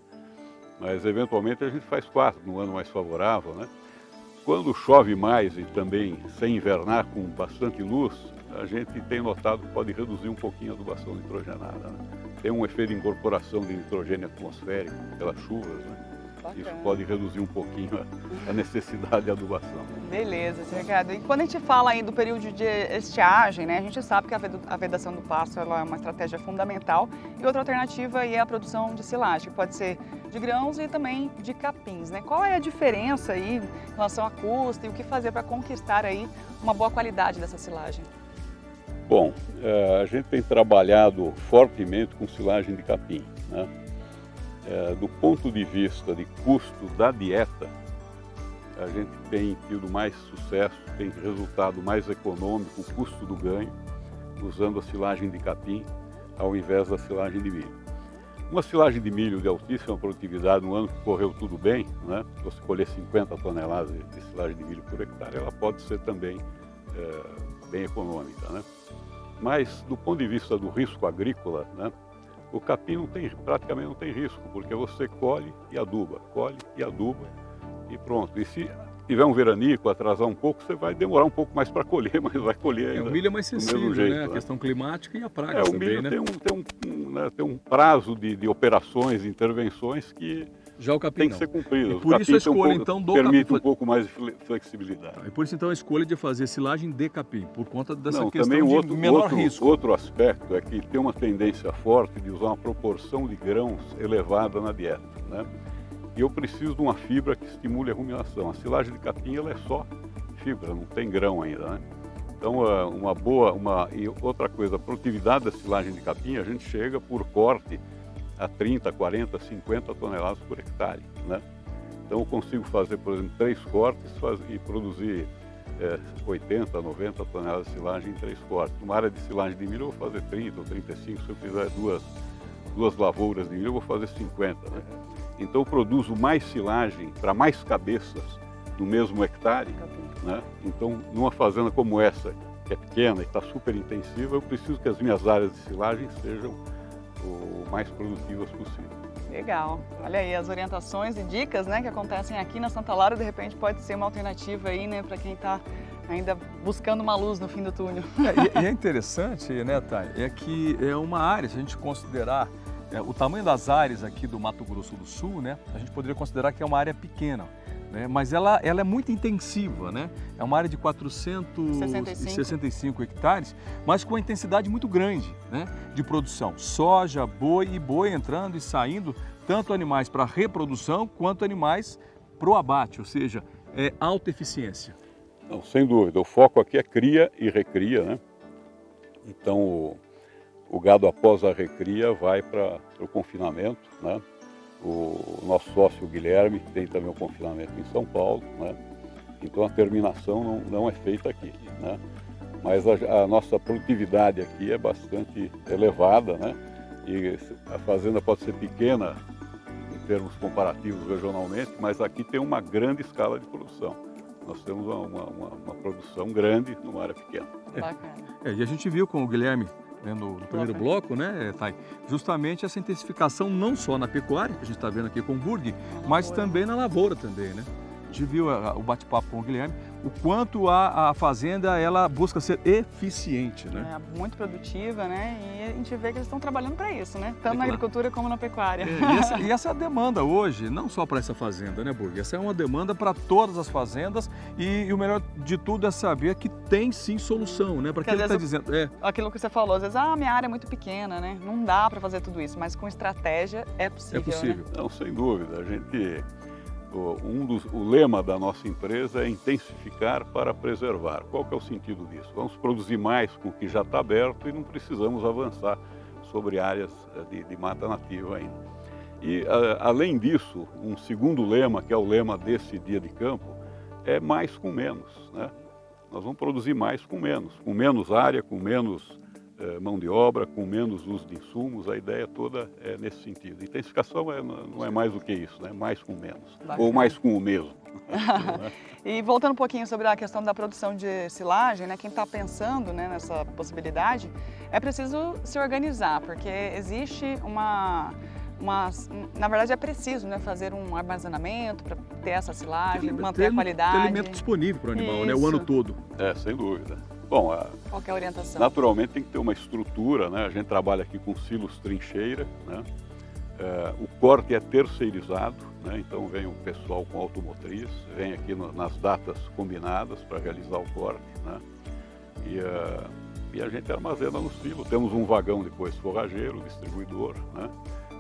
Mas, eventualmente, a gente faz 4 no ano mais favorável, né? Quando chove mais e também sem invernar com bastante luz, a gente tem notado que pode reduzir um pouquinho a adubação nitrogenada, né? Tem um efeito de incorporação de nitrogênio atmosférico pelas chuvas, né? Bacana. Isso pode reduzir um pouquinho a necessidade de adubação. Beleza, seu Ricardo. E quando a gente fala aí do período de estiagem, né, a gente sabe que a vedação do pasto ela é uma estratégia fundamental, e outra alternativa aí é a produção de silagem, que pode ser de grãos e também de capins, né? Qual é a diferença aí em relação a custo e o que fazer para conquistar aí uma boa qualidade dessa silagem? Bom, a gente tem trabalhado fortemente com silagem de capim, né? Do ponto de vista de custo da dieta, a gente tem tido mais sucesso, tem resultado mais econômico, o custo do ganho, usando a silagem de capim ao invés da silagem de milho. Uma silagem de milho de altíssima produtividade, no ano que correu tudo bem, né? Se você colher 50 toneladas de silagem de milho por hectare, ela pode ser também bem econômica, né? Mas, do ponto de vista do risco agrícola, né? O capim praticamente não tem risco, porque você colhe e aduba e pronto. E se tiver um veranico, atrasar um pouco, você vai demorar um pouco mais para colher, mas vai colher ainda. O milho é mais sensível, jeito, né? A questão climática e a praga o também, milho né? tem um prazo de operações, de intervenções que já o capim tem que não. ser cumprido. E por isso a escolha, então, do permite capim um pouco mais de flexibilidade. E por isso, então, a escolha de fazer silagem de capim, por conta dessa questão também de menor risco. Outro aspecto é que tem uma tendência forte de usar uma proporção de grãos elevada na dieta, né? E eu preciso de uma fibra que estimule a ruminação. A silagem de capim ela é só fibra, não tem grão ainda, né? Então, e outra coisa, a produtividade da silagem de capim, a gente chega por corte a 30, 40, 50 toneladas por hectare, né? Então eu consigo fazer, por exemplo, 3 cortes e produzir 80, 90 toneladas de silagem em 3 cortes. Numa área de silagem de milho eu vou fazer 30 ou 35 se eu fizer 2 lavouras de milho, eu vou fazer 50, né? Então eu produzo mais silagem para mais cabeças no mesmo hectare, né? Então numa fazenda como essa, que é pequena e está super intensiva, eu preciso que as minhas áreas de silagem sejam o mais produtivas possível. Legal. Olha aí as orientações e dicas, né, que acontecem aqui na Santa Laura, de repente pode ser uma alternativa aí, né, para quem está ainda buscando uma luz no fim do túnel. E é interessante, né, Thay, é que é uma área, se a gente considerar o tamanho das áreas aqui do Mato Grosso do Sul, né, a gente poderia considerar que é uma área pequena, né, mas ela é muito intensiva, né? É uma área de 465 hectares, mas com uma intensidade muito grande, né, de produção. Soja, boi e boi entrando e saindo, tanto animais para reprodução quanto animais para o abate, ou seja, é alta eficiência. Não, sem dúvida, o foco aqui é cria e recria, né? Então o gado após a recria vai para o confinamento, né? O nosso sócio Guilherme tem também o confinamento em São Paulo, né? Então a terminação não é feita aqui, né? Mas a nossa produtividade aqui é bastante elevada, né? E a fazenda pode ser pequena em termos comparativos regionalmente, mas aqui tem uma grande escala de produção. Nós temos uma produção grande numa área pequena. Bacana. E a gente viu com o Guilherme, né, no primeiro bloco, né, Thay, justamente essa intensificação não só na pecuária, que a gente está vendo aqui com o Burg, mas também na lavoura também, né? A gente viu o bate-papo com o Guilherme, o quanto a fazenda ela busca ser eficiente, né? É muito produtiva, né? E a gente vê que eles estão trabalhando para isso, né? Tanto na claro. agricultura como na pecuária. E essa é a demanda hoje, não só para essa fazenda, né, Burg? Essa é uma demanda para todas as fazendas e o melhor de tudo é saber que tem sim solução, né? Para quem está dizendo. Aquilo que você falou, às vezes, minha área é muito pequena, né? Não dá para fazer tudo isso, mas com estratégia é possível. É possível. Né? Não, sem dúvida. A gente, o lema da nossa empresa é intensificar para preservar. Qual que é o sentido disso? Vamos produzir mais com o que já está aberto e não precisamos avançar sobre áreas de mata nativa ainda. E, além disso, um segundo lema, que é o lema desse dia de campo, é mais com menos, né? Nós vamos produzir mais com menos área, com menos mão de obra, com menos uso de insumos. A ideia toda é nesse sentido. Intensificação não é mais do que isso, né? Mais com menos, Bacana. ou mais com o mesmo. E voltando um pouquinho sobre a questão da produção de silagem, né? Quem está pensando, né, nessa possibilidade, é preciso se organizar, porque existe na verdade é preciso, né, fazer um armazenamento para ter essa silagem, manter a qualidade. Ter alimento disponível para o animal, né, o ano todo. Sem dúvida. Bom, qual que é a orientação? Naturalmente tem que ter uma estrutura, né? A gente trabalha aqui com silos trincheira, né? O corte é terceirizado, né? Então vem o pessoal com automotriz, vem aqui nas datas combinadas para realizar o corte, né? E a gente armazena no silo. Temos um vagão depois forrageiro, distribuidor, né?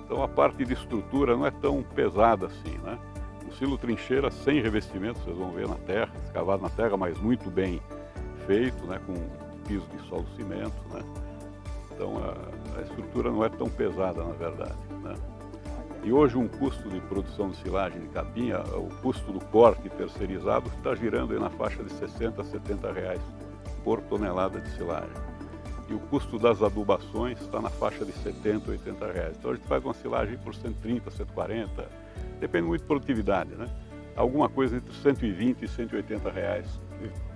Então a parte de estrutura não é tão pesada assim, né? O silo trincheira sem revestimento, vocês vão ver na terra, escavado na terra, mas muito bem feito, né, com piso de solo cimento, né? Então a estrutura não é tão pesada, na verdade, né? E hoje um custo de produção de silagem de capim, o custo do corte terceirizado está girando aí na faixa de 60 a 70 reais por tonelada de silagem. E o custo das adubações está na faixa de 70 a 80 reais. Então a gente faz uma silagem por 130, 140, depende muito de produtividade, né? Alguma coisa entre 120 e 180 reais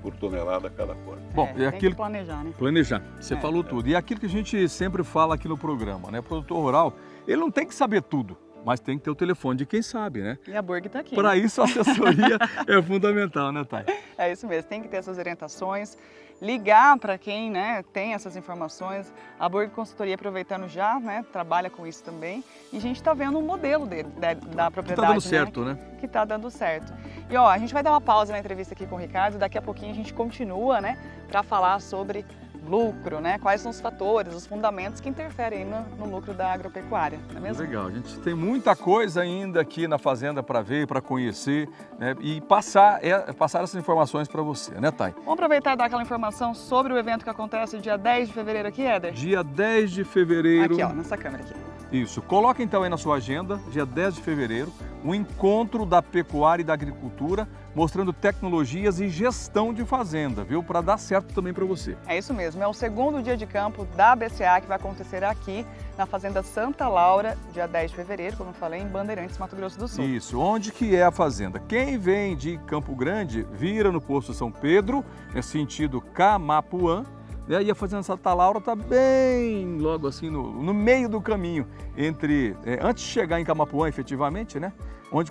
por tonelada cada corte. Bom, tem aquilo que planejar, né? Planejar, você falou tudo. E aquilo que a gente sempre fala aqui no programa, né? O produtor rural, ele não tem que saber tudo, mas tem que ter o telefone de quem sabe, né? E a Burg está aqui. Para isso a assessoria é fundamental, né, Thay? É isso mesmo, tem que ter essas orientações, ligar para quem, né, tem essas informações. A Burg Consultoria, aproveitando já, né, trabalha com isso também. E a gente está vendo um modelo da propriedade. Que está dando certo, né? Que está dando certo. E ó, a gente vai dar uma pausa na entrevista aqui com o Ricardo, daqui a pouquinho a gente continua, né, para falar sobre lucro, né? Quais são os fatores, os fundamentos que interferem no lucro da agropecuária, não é mesmo? Legal, a gente tem muita coisa ainda aqui na fazenda para ver, para conhecer, né? E passar essas informações para você, né, Thay? Vamos aproveitar e dar aquela informação sobre o evento que acontece dia 10 de fevereiro aqui, Éder? Dia 10 de fevereiro. Aqui, ó, nessa câmera aqui. Isso, coloca então aí na sua agenda, dia 10 de fevereiro, um encontro da pecuária e da agricultura, mostrando tecnologias e gestão de fazenda, viu? Para dar certo também para você. É isso mesmo, é o segundo dia de campo da BCA que vai acontecer aqui na Fazenda Santa Laura, dia 10 de fevereiro, como eu falei, em Bandeirantes, Mato Grosso do Sul. Isso, onde que é a fazenda? Quem vem de Campo Grande, vira no posto São Pedro, é sentido Camapuã, né? E a Fazenda Santa Laura está bem logo assim no meio do caminho, entre antes de chegar em Camapuã efetivamente, né?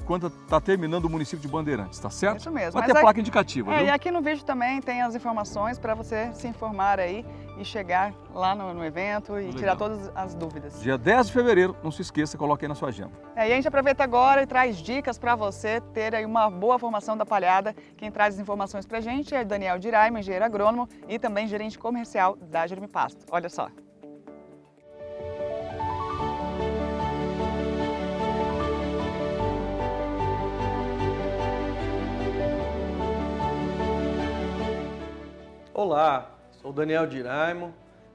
Quando está terminando o município de Bandeirantes, tá certo? Isso mesmo. Vai ter placa indicativa, viu? E aqui no vídeo também tem as informações para você se informar aí e chegar lá no evento e tirar todas as dúvidas. Dia 10 de fevereiro, não se esqueça, coloque aí na sua agenda. E a gente aproveita agora e traz dicas para você ter aí uma boa formação da palhada. Quem traz as informações para a gente é Daniel Diraima, engenheiro agrônomo e também gerente comercial da Germipasto. Olha só. Olá, sou o Daniel Diraimo,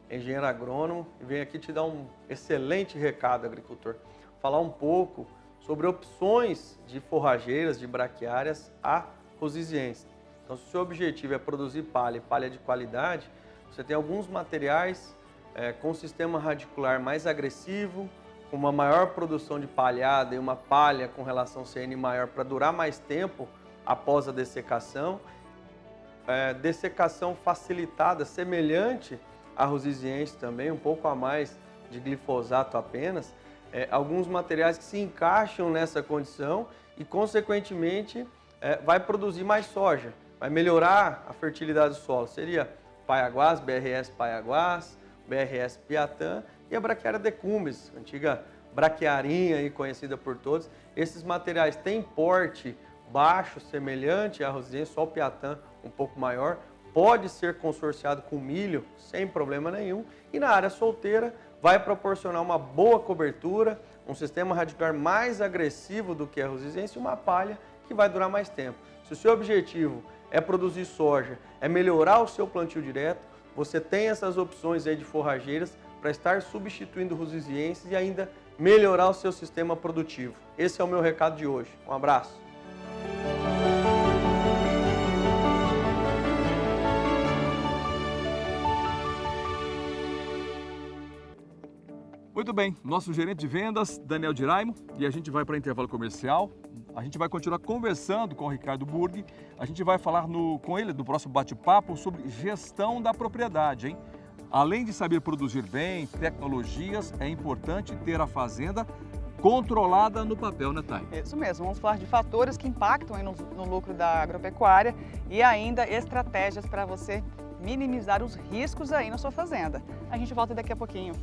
engenheiro agrônomo, e venho aqui te dar um excelente recado, agricultor. Falar um pouco sobre opções de forrageiras, de braquiárias arrosizienses. Então, se o seu objetivo é produzir palha e palha de qualidade, você tem alguns materiais com sistema radicular mais agressivo, com uma maior produção de palhada e uma palha com relação CN maior para durar mais tempo após a dessecação. Dessecação facilitada, semelhante à rosiziense também, um pouco a mais de glifosato apenas, alguns materiais que se encaixam nessa condição e, consequentemente, vai produzir mais soja, vai melhorar a fertilidade do solo. Seria Paiaguás, BRS Paiaguás, BRS Piatã e a braquiária decumbens, antiga braquiarinha aí, conhecida por todos. Esses materiais têm porte baixo, semelhante à rosiziense, só o Piatã um pouco maior, pode ser consorciado com milho sem problema nenhum e na área solteira vai proporcionar uma boa cobertura, um sistema radicular mais agressivo do que a rosiziense e uma palha que vai durar mais tempo. Se o seu objetivo é produzir soja, é melhorar o seu plantio direto, você tem essas opções aí de forrageiras para estar substituindo rosizienses e ainda melhorar o seu sistema produtivo. Esse é o meu recado de hoje. Um abraço. Muito bem, nosso gerente de vendas, Daniel Diraimo, e a gente vai para intervalo comercial. A gente vai continuar conversando com o Ricardo Burghi. A gente vai falar com ele, no próximo bate-papo, sobre gestão da propriedade, hein? Além de saber produzir bem, tecnologias, é importante ter a fazenda controlada no papel, né, Thay? Isso mesmo, vamos falar de fatores que impactam aí no lucro da agropecuária e ainda estratégias para você minimizar os riscos aí na sua fazenda. A gente volta daqui a pouquinho.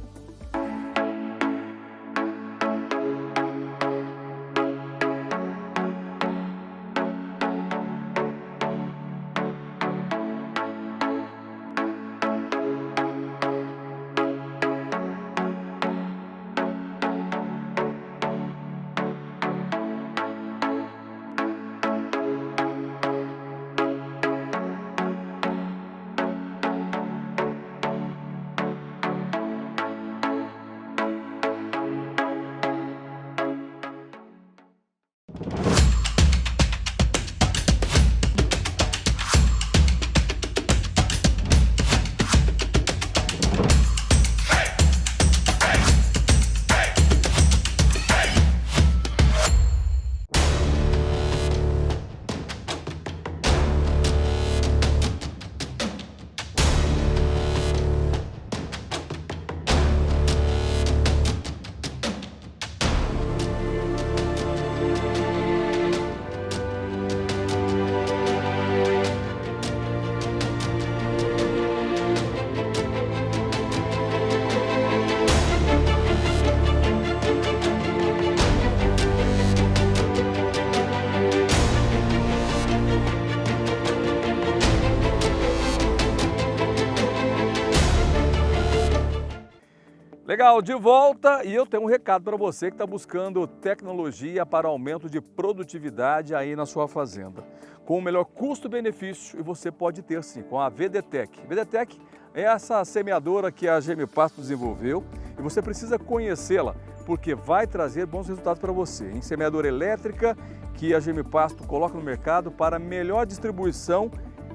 Legal, de volta e eu tenho um recado para você que está buscando tecnologia para aumento de produtividade aí na sua fazenda. Com o melhor custo-benefício, e você pode ter sim, com a VDTech. VDTech é essa semeadora que a Germipasto desenvolveu e você precisa conhecê-la, porque vai trazer bons resultados para você. Em semeadora elétrica que a Germipasto coloca no mercado para melhor distribuição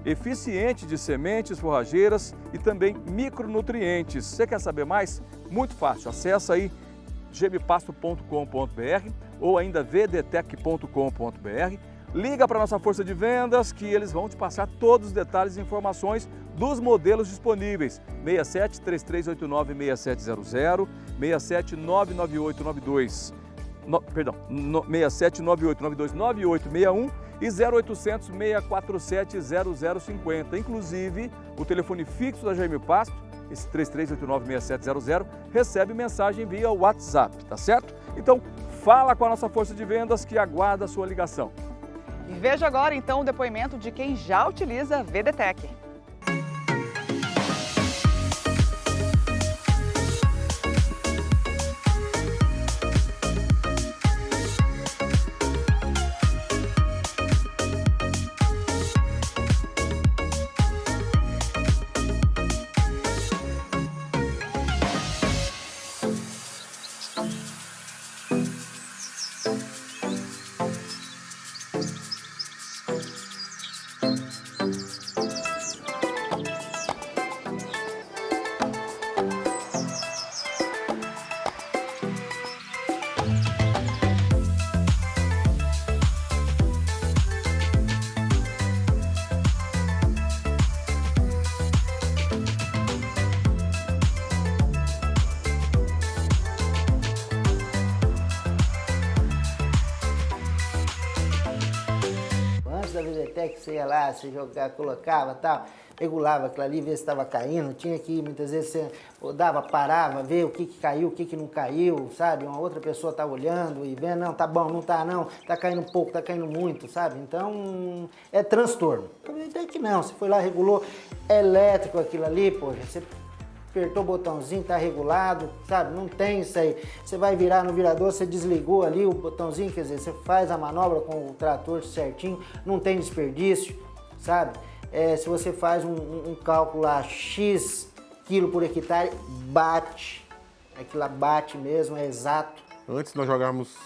eficiente de sementes forrageiras e também micronutrientes. Você quer saber mais? Muito fácil, acessa aí germipasto.com.br ou ainda vdtec.com.br. Liga para a nossa força de vendas que eles vão te passar todos os detalhes e informações dos modelos disponíveis. 67 3389 6700, 67 99892, 67 9892 9861 e 0800 647 0050. Inclusive, o telefone fixo da Germipasto, esse 3389-6700, recebe mensagem via WhatsApp, tá certo? Então, fala com a nossa força de vendas que aguarda a sua ligação. E veja agora, então, o depoimento de quem já utiliza a VDTEC. Da VDTEC, você ia lá, você jogava, colocava, tal, regulava aquilo ali, ver se estava caindo, tinha que ir, muitas vezes você rodava, parava, ver o que caiu, o que não caiu, sabe? Uma outra pessoa tá olhando e vendo, não, tá bom, não tá não, tá caindo pouco, tá caindo muito, sabe? Então, é transtorno. A VDTEC não, você foi lá, regulou, é elétrico aquilo ali, poxa, você apertou o botãozinho, tá regulado, sabe? Não tem isso aí. Você vai virar no virador, você desligou ali o botãozinho, quer dizer, você faz a manobra com o trator certinho, não tem desperdício, sabe? Se você faz um cálculo lá, X quilo por hectare, bate. Aquilo lá bate mesmo, é exato. Antes nós jogávamos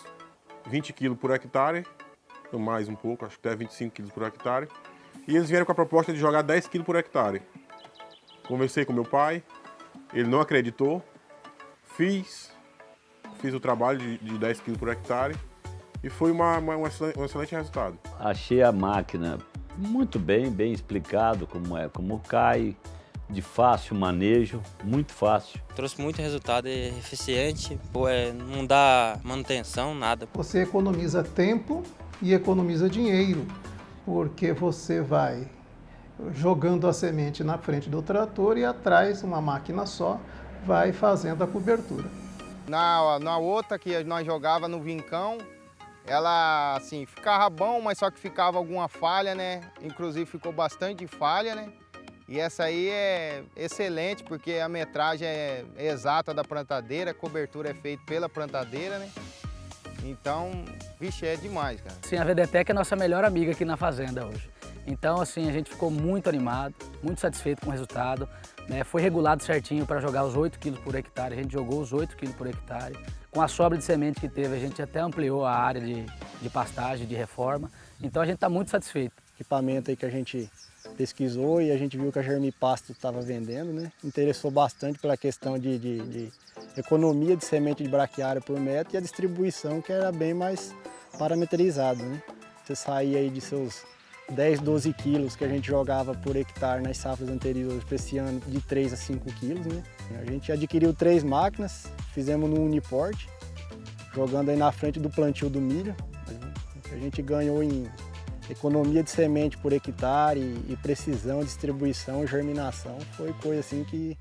20 quilos por hectare, ou mais um pouco, acho que até 25 quilos por hectare. E eles vieram com a proposta de jogar 10 quilos por hectare. Conversei com meu pai, ele não acreditou, fiz o trabalho de 10 quilos por hectare e foi um excelente resultado. Achei a máquina muito bem explicado como cai, de fácil manejo, muito fácil. Trouxe muito resultado, é eficiente, não dá manutenção, nada. Você economiza tempo e economiza dinheiro, porque você vai jogando a semente na frente do trator e atrás uma máquina só vai fazendo a cobertura. Na outra que nós jogava no vincão, ela assim ficava bom, mas só que ficava alguma falha, né? Inclusive ficou bastante falha, né? E essa aí é excelente porque a metragem é exata da plantadeira, a cobertura é feita pela plantadeira, né? Então, vixe, é demais, cara. Sim, a VDTEC é a nossa melhor amiga aqui na fazenda hoje. Então, assim, a gente ficou muito animado, muito satisfeito com o resultado, né? Foi regulado certinho para jogar os 8 quilos por hectare, a gente jogou os 8 quilos por hectare. Com a sobra de semente que teve, a gente até ampliou a área de pastagem, de reforma. Então, a gente está muito satisfeito. Equipamento aí que a gente pesquisou e a gente viu que a Germipasto estava vendendo, né? Interessou bastante pela questão de economia de semente de braquiária por metro e a distribuição que era bem mais parametrizada, né? Você saía aí de seus 10, 12 quilos que a gente jogava por hectare nas safras anteriores para esse ano, de 3 a 5 quilos, né? A gente adquiriu 3 máquinas, fizemos no Uniport, jogando aí na frente do plantio do milho. A gente ganhou em economia de semente por hectare e precisão, distribuição, germinação. Foi coisa assim que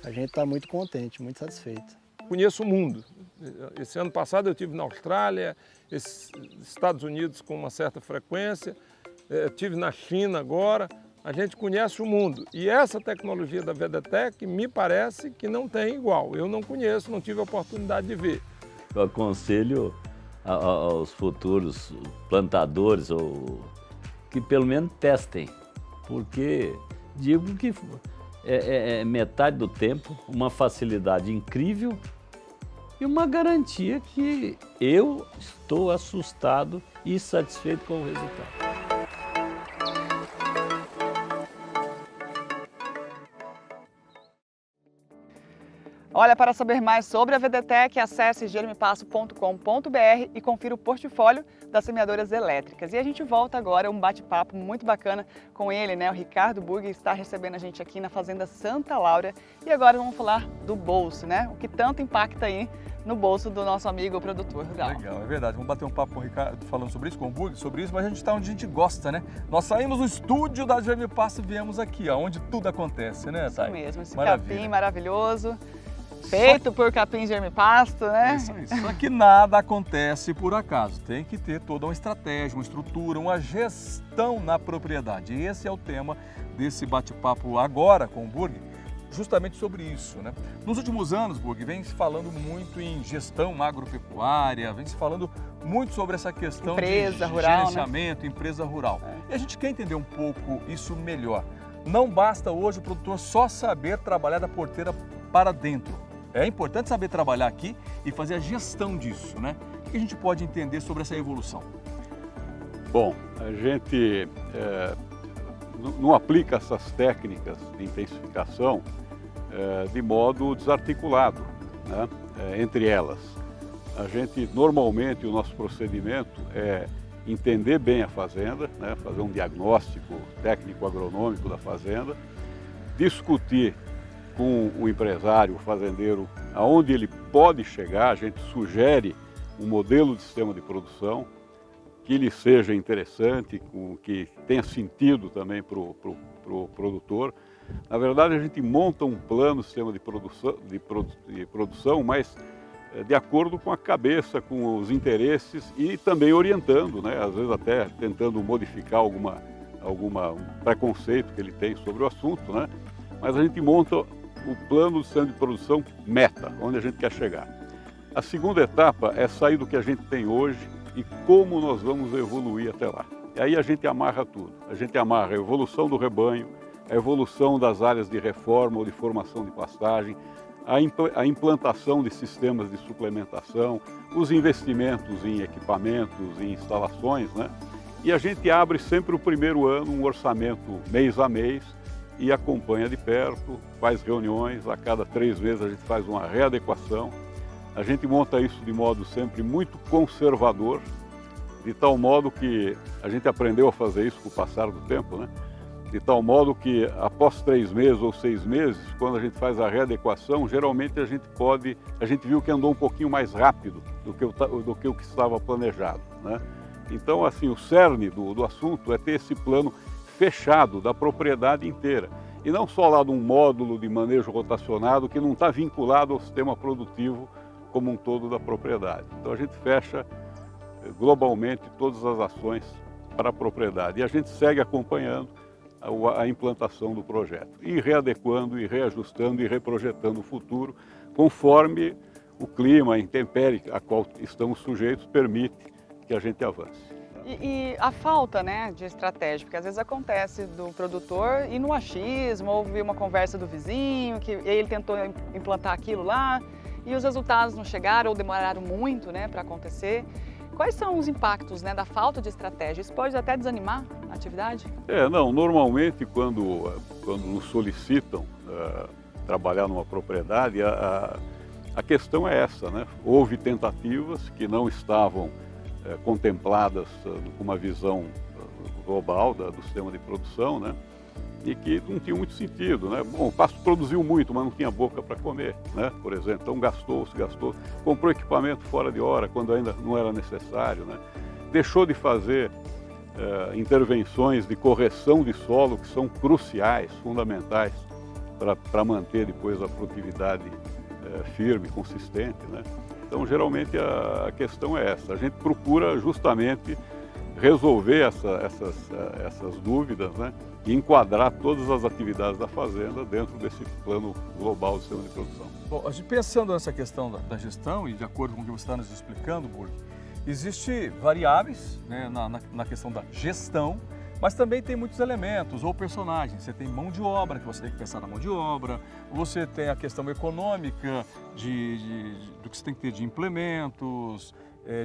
a gente está muito contente, muito satisfeito. Conheço o mundo. Esse ano passado eu estive na Austrália, Estados Unidos com uma certa frequência, estive na China agora. A gente conhece o mundo. E essa tecnologia da VDTEC me parece que não tem igual. Eu não conheço, não tive a oportunidade de ver. Eu aconselho aos futuros plantadores que pelo menos testem, porque digo que é metade do tempo, uma facilidade incrível e uma garantia que eu estou assustado e satisfeito com o resultado. Olha, para saber mais sobre a VDTEC, acesse jermipasso.com.br e confira o portfólio das semeadoras elétricas. E a gente volta agora, um bate-papo muito bacana com ele, né? O Ricardo Burger está recebendo a gente aqui na Fazenda Santa Laura. E agora vamos falar do bolso, né? O que tanto impacta aí no bolso do nosso amigo produtor rural. Legal, é verdade. Vamos bater um papo com o Ricardo falando sobre isso, com o Burger, sobre isso, mas a gente está onde a gente gosta, né? Nós saímos do estúdio da Jermipasso e viemos aqui, ó, onde tudo acontece, né, Thay? Isso mesmo, esse Maravilha. capim maravilhoso. Feito por capim Jermipasto, né? Isso aí. Só que nada acontece por acaso. Tem que ter toda uma estratégia, uma estrutura, uma gestão na propriedade. E esse é o tema desse bate-papo agora com o Burger, justamente sobre isso, né? Nos últimos anos, Burger, vem se falando muito em gestão agropecuária, vem se falando muito sobre essa questão empresa de rural, gerenciamento, né? Empresa rural. E a gente quer entender um pouco isso melhor. Não basta hoje o produtor só saber trabalhar da porteira para dentro. É importante saber trabalhar aqui e fazer a gestão disso, né? O que a gente pode entender sobre essa evolução? Bom, a gente não aplica essas técnicas de intensificação de modo desarticulado, né? Entre elas. A gente, normalmente, o nosso procedimento é entender bem a fazenda, né? Fazer um diagnóstico técnico-agronômico da fazenda, discutir com o empresário, o fazendeiro, aonde ele pode chegar. A gente sugere um modelo de sistema de produção que lhe seja interessante, que tenha sentido também para o produtor. Na verdade, a gente monta um plano, sistema de produção, mas de acordo com a cabeça, com os interesses e também orientando, né? Às vezes até tentando modificar algum preconceito que ele tem sobre o assunto, né? Mas a gente monta o plano de sistema de produção meta, onde a gente quer chegar. A segunda etapa é sair do que a gente tem hoje e como nós vamos evoluir até lá. E aí a gente amarra tudo. A gente amarra a evolução do rebanho, a evolução das áreas de reforma ou de formação de pastagem, a implantação de sistemas de suplementação, os investimentos em equipamentos, em instalações, né? E a gente abre sempre o primeiro ano um orçamento mês a mês e acompanha de perto, faz reuniões, a cada 3 meses a gente faz uma readequação. A gente monta isso de modo sempre muito conservador, de tal modo que a gente aprendeu a fazer isso com o passar do tempo, né? De tal modo que após 3 meses ou 6 meses, quando a gente faz a readequação, geralmente a gente viu que andou um pouquinho mais rápido do que o que estava planejado, né? Então, assim, o cerne do assunto é ter esse plano fechado da propriedade inteira. E não só lá de um módulo de manejo rotacionado que não está vinculado ao sistema produtivo como um todo da propriedade. Então a gente fecha globalmente todas as ações para a propriedade. E a gente segue acompanhando a implantação do projeto. E readequando, e reajustando, e reprojetando o futuro, conforme o clima, a intempérie a qual estamos sujeitos, permite que a gente avance. E a falta, né, de estratégia, porque às vezes acontece do produtor ir no achismo, ouvir uma conversa do vizinho, que ele tentou implantar aquilo lá e os resultados não chegaram ou demoraram muito, né, para acontecer. Quais são os impactos, né, da falta de estratégia? Isso pode até desanimar a atividade? Normalmente quando nos solicitam trabalhar numa propriedade, a questão é essa, né? Houve tentativas que não estavam contempladas com uma visão global do sistema de produção, né? E que não tinha muito sentido, né? Bom, o pasto produziu muito, mas não tinha boca para comer, né? Por exemplo, então gastou, comprou equipamento fora de hora quando ainda não era necessário, né? Deixou de fazer intervenções de correção de solo que são cruciais, fundamentais para manter depois a produtividade firme, consistente, né? Então, geralmente, a questão é essa. A gente procura justamente resolver essas dúvidas, né? E enquadrar todas as atividades da fazenda dentro desse plano global do sistema de produção. Bom, a gente pensando nessa questão da gestão e de acordo com o que você está nos explicando, Burger, existem variáveis, né, na questão da gestão Mas também tem muitos elementos ou personagens. Você tem mão de obra, que você tem que pensar na mão de obra. Você tem a questão econômica do que você tem que ter de implementos,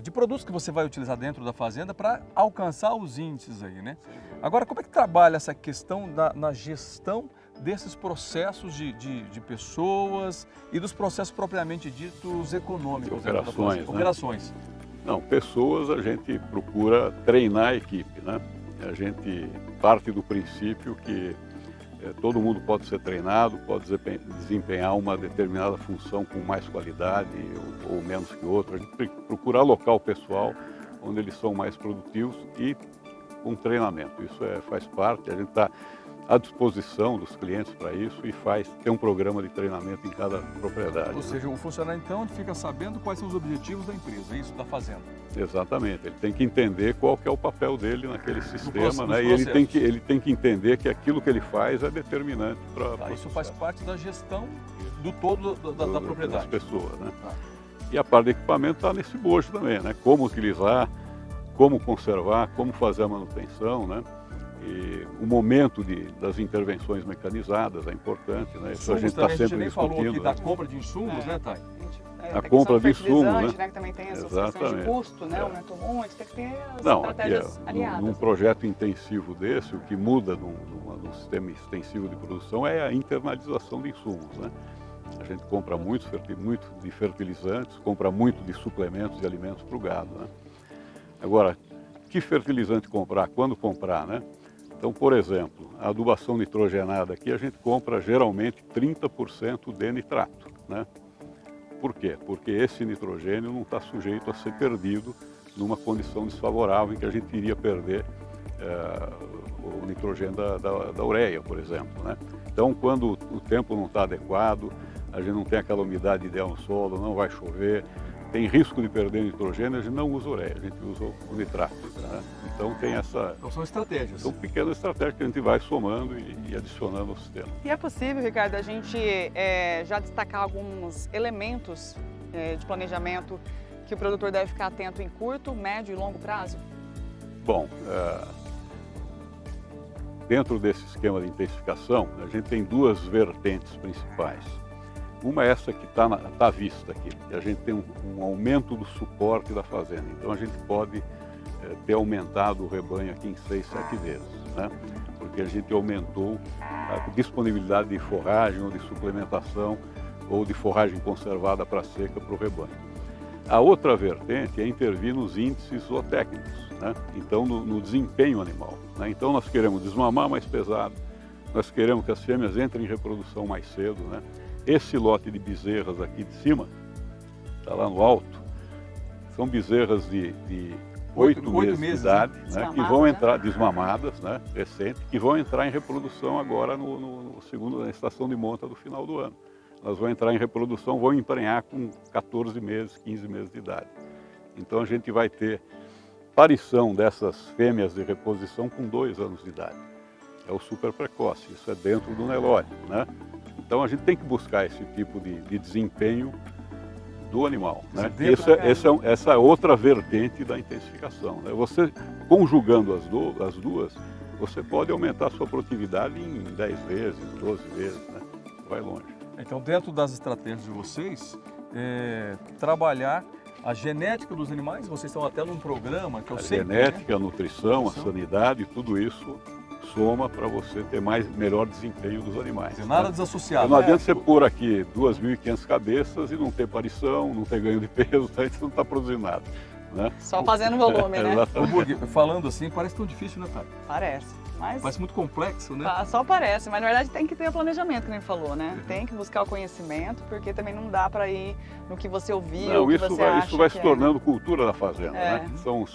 de produtos que você vai utilizar dentro da fazenda para alcançar os índices aí, né? Agora, como é que trabalha essa questão na gestão desses processos de pessoas e dos processos propriamente ditos econômicos? Operações, né? Operações. Não, pessoas a gente procura treinar a equipe, né? A gente parte do princípio que todo mundo pode ser treinado, pode desempenhar uma determinada função com mais qualidade ou menos que outra. A gente procura alocar o pessoal onde eles são mais produtivos e com treinamento. Isso faz parte, a gente está à disposição dos clientes para isso e tem um programa de treinamento em cada propriedade. Ou seja, o funcionário então fica sabendo quais são os objetivos da empresa, isso da fazenda. Exatamente, ele tem que entender qual que é o papel dele naquele sistema, né? E ele tem que entender que aquilo que ele faz é determinante para isso faz parte da gestão do todo da propriedade. Das pessoas, né? E a parte de equipamento está nesse bojo também, né? Como utilizar, como conservar, como fazer a manutenção, né? E o momento das intervenções mecanizadas é importante, né? Isso a gente está sempre discutindo. A gente nem falou aqui da compra de insumos, né, Thay? A compra de insumos, né? Que também tem essa associação de custo, né? Aumentou muito, tem que ter as estratégias aliadas. Num projeto intensivo desse, o que muda num sistema extensivo de produção é a internalização de insumos, né? A gente compra muito de fertilizantes, compra muito de suplementos de alimentos para o gado, né? Agora, que fertilizante comprar, quando comprar, né? Então, por exemplo, a adubação nitrogenada aqui a gente compra geralmente 30% de nitrato, né? Por quê? Porque esse nitrogênio não está sujeito a ser perdido numa condição desfavorável em que a gente iria perder o nitrogênio da ureia, por exemplo, né? Então, quando o tempo não está adequado, a gente não tem aquela umidade ideal no solo, não vai chover, tem risco de perder nitrogênio, a gente não usa ureia, a gente usa o nitrato, né? Então tem essa... Então são estratégias. São pequenas estratégias que a gente vai somando e adicionando ao sistema. E é possível, Ricardo, a gente já destacar alguns elementos de planejamento que o produtor deve ficar atento em curto, médio e longo prazo? Bom, dentro desse esquema de intensificação, a gente tem duas vertentes principais. Uma é essa que está à vista aqui, que a gente tem um aumento do suporte da fazenda. Então a gente pode ter aumentado o rebanho aqui em 6, 7 vezes, né? Porque a gente aumentou a disponibilidade de forragem ou de suplementação ou de forragem conservada para seca para o rebanho. A outra vertente é intervir nos índices zootécnicos, né? Então no desempenho animal, né? Então nós queremos desmamar mais pesado, nós queremos que as fêmeas entrem em reprodução mais cedo, né? Esse lote de bezerras aqui de cima, está lá no alto, são bezerras de 8 meses de idade, né, que vão entrar desmamadas, né, recentes, que vão entrar em reprodução agora na estação de monta do final do ano. Elas vão entrar em reprodução, vão emprenhar com 14 meses, 15 meses de idade. Então a gente vai ter parição dessas fêmeas de reposição com 2 anos de idade. É o super precoce, isso é dentro do Nelore, né? Então a gente tem que buscar esse tipo de desempenho do animal, né? Essa é outra vertente da intensificação, né? Você conjugando as duas, você pode aumentar a sua produtividade em 10 vezes, 12 vezes, né? Vai longe. Então, dentro das estratégias de vocês, trabalhar a genética dos animais, vocês estão até num programa que eu sei. A genética, a nutrição, a sanidade, tudo isso soma para você ter melhor desempenho dos animais. Nada desassociado. Não adianta você pôr aqui 2.500 cabeças e não ter parição, não ter ganho de peso, aí você não está produzindo nada, né? Só fazendo volume, né? Exatamente. Falando assim, parece tão difícil, né, Thay? Parece. Parece muito complexo, né? Só parece, mas na verdade tem que ter o planejamento, que nem falou, né? Tem que buscar o conhecimento, porque também não dá para ir no que você ouviu, não, o que você acha. Isso vai se tornando cultura da fazenda, né? São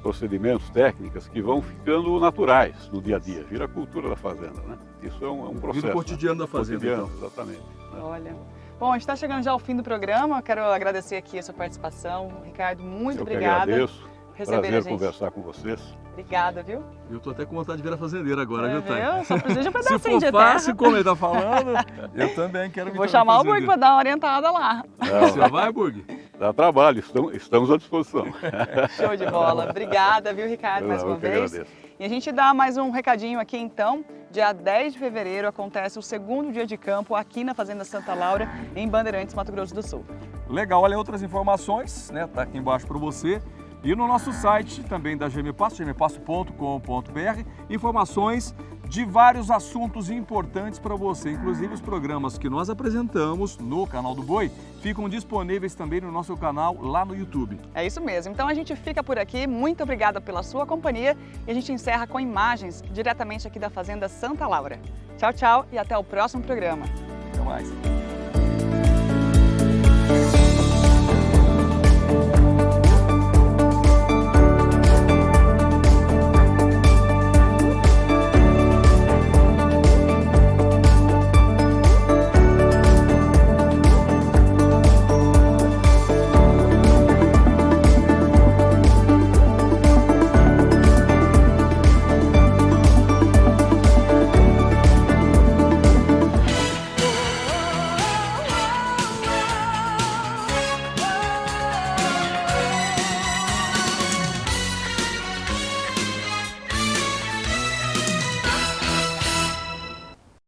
procedimentos, técnicas que vão ficando naturais no dia a dia, vira a cultura da fazenda, né? Isso é um processo. Vira o cotidiano da fazenda, cotidiano, então. Exatamente. Né? Olha. Bom, a gente está chegando já ao fim do programa, quero agradecer aqui a sua participação. Ricardo, muito obrigada. Eu que agradeço. Prazer conversar com vocês. Obrigada, viu? Eu tô até com vontade de ver a fazendeira agora, viu, Thay? Só precisa de um pedacinho de terra. Se for fácil, como ele tá falando, eu também quero vir. Vou chamar o Burg para dar uma orientada lá. Você vai, Burg? Dá trabalho, estamos à disposição. Show de bola. Obrigada, viu, Ricardo, mais uma vez. Agradeço. E a gente dá mais um recadinho aqui, então. Dia 10 de fevereiro acontece o segundo dia de campo aqui na Fazenda Santa Laura, em Bandeirantes, Mato Grosso do Sul. Legal, olha outras informações, né? Tá aqui embaixo para você. E no nosso site também da GM Pasto, gmpasto.com.br, informações de vários assuntos importantes para você. Inclusive os programas que nós apresentamos no canal do Boi ficam disponíveis também no nosso canal lá no YouTube. É isso mesmo. Então a gente fica por aqui. Muito obrigada pela sua companhia e a gente encerra com imagens diretamente aqui da Fazenda Santa Laura. Tchau, tchau e até o próximo programa. Até mais.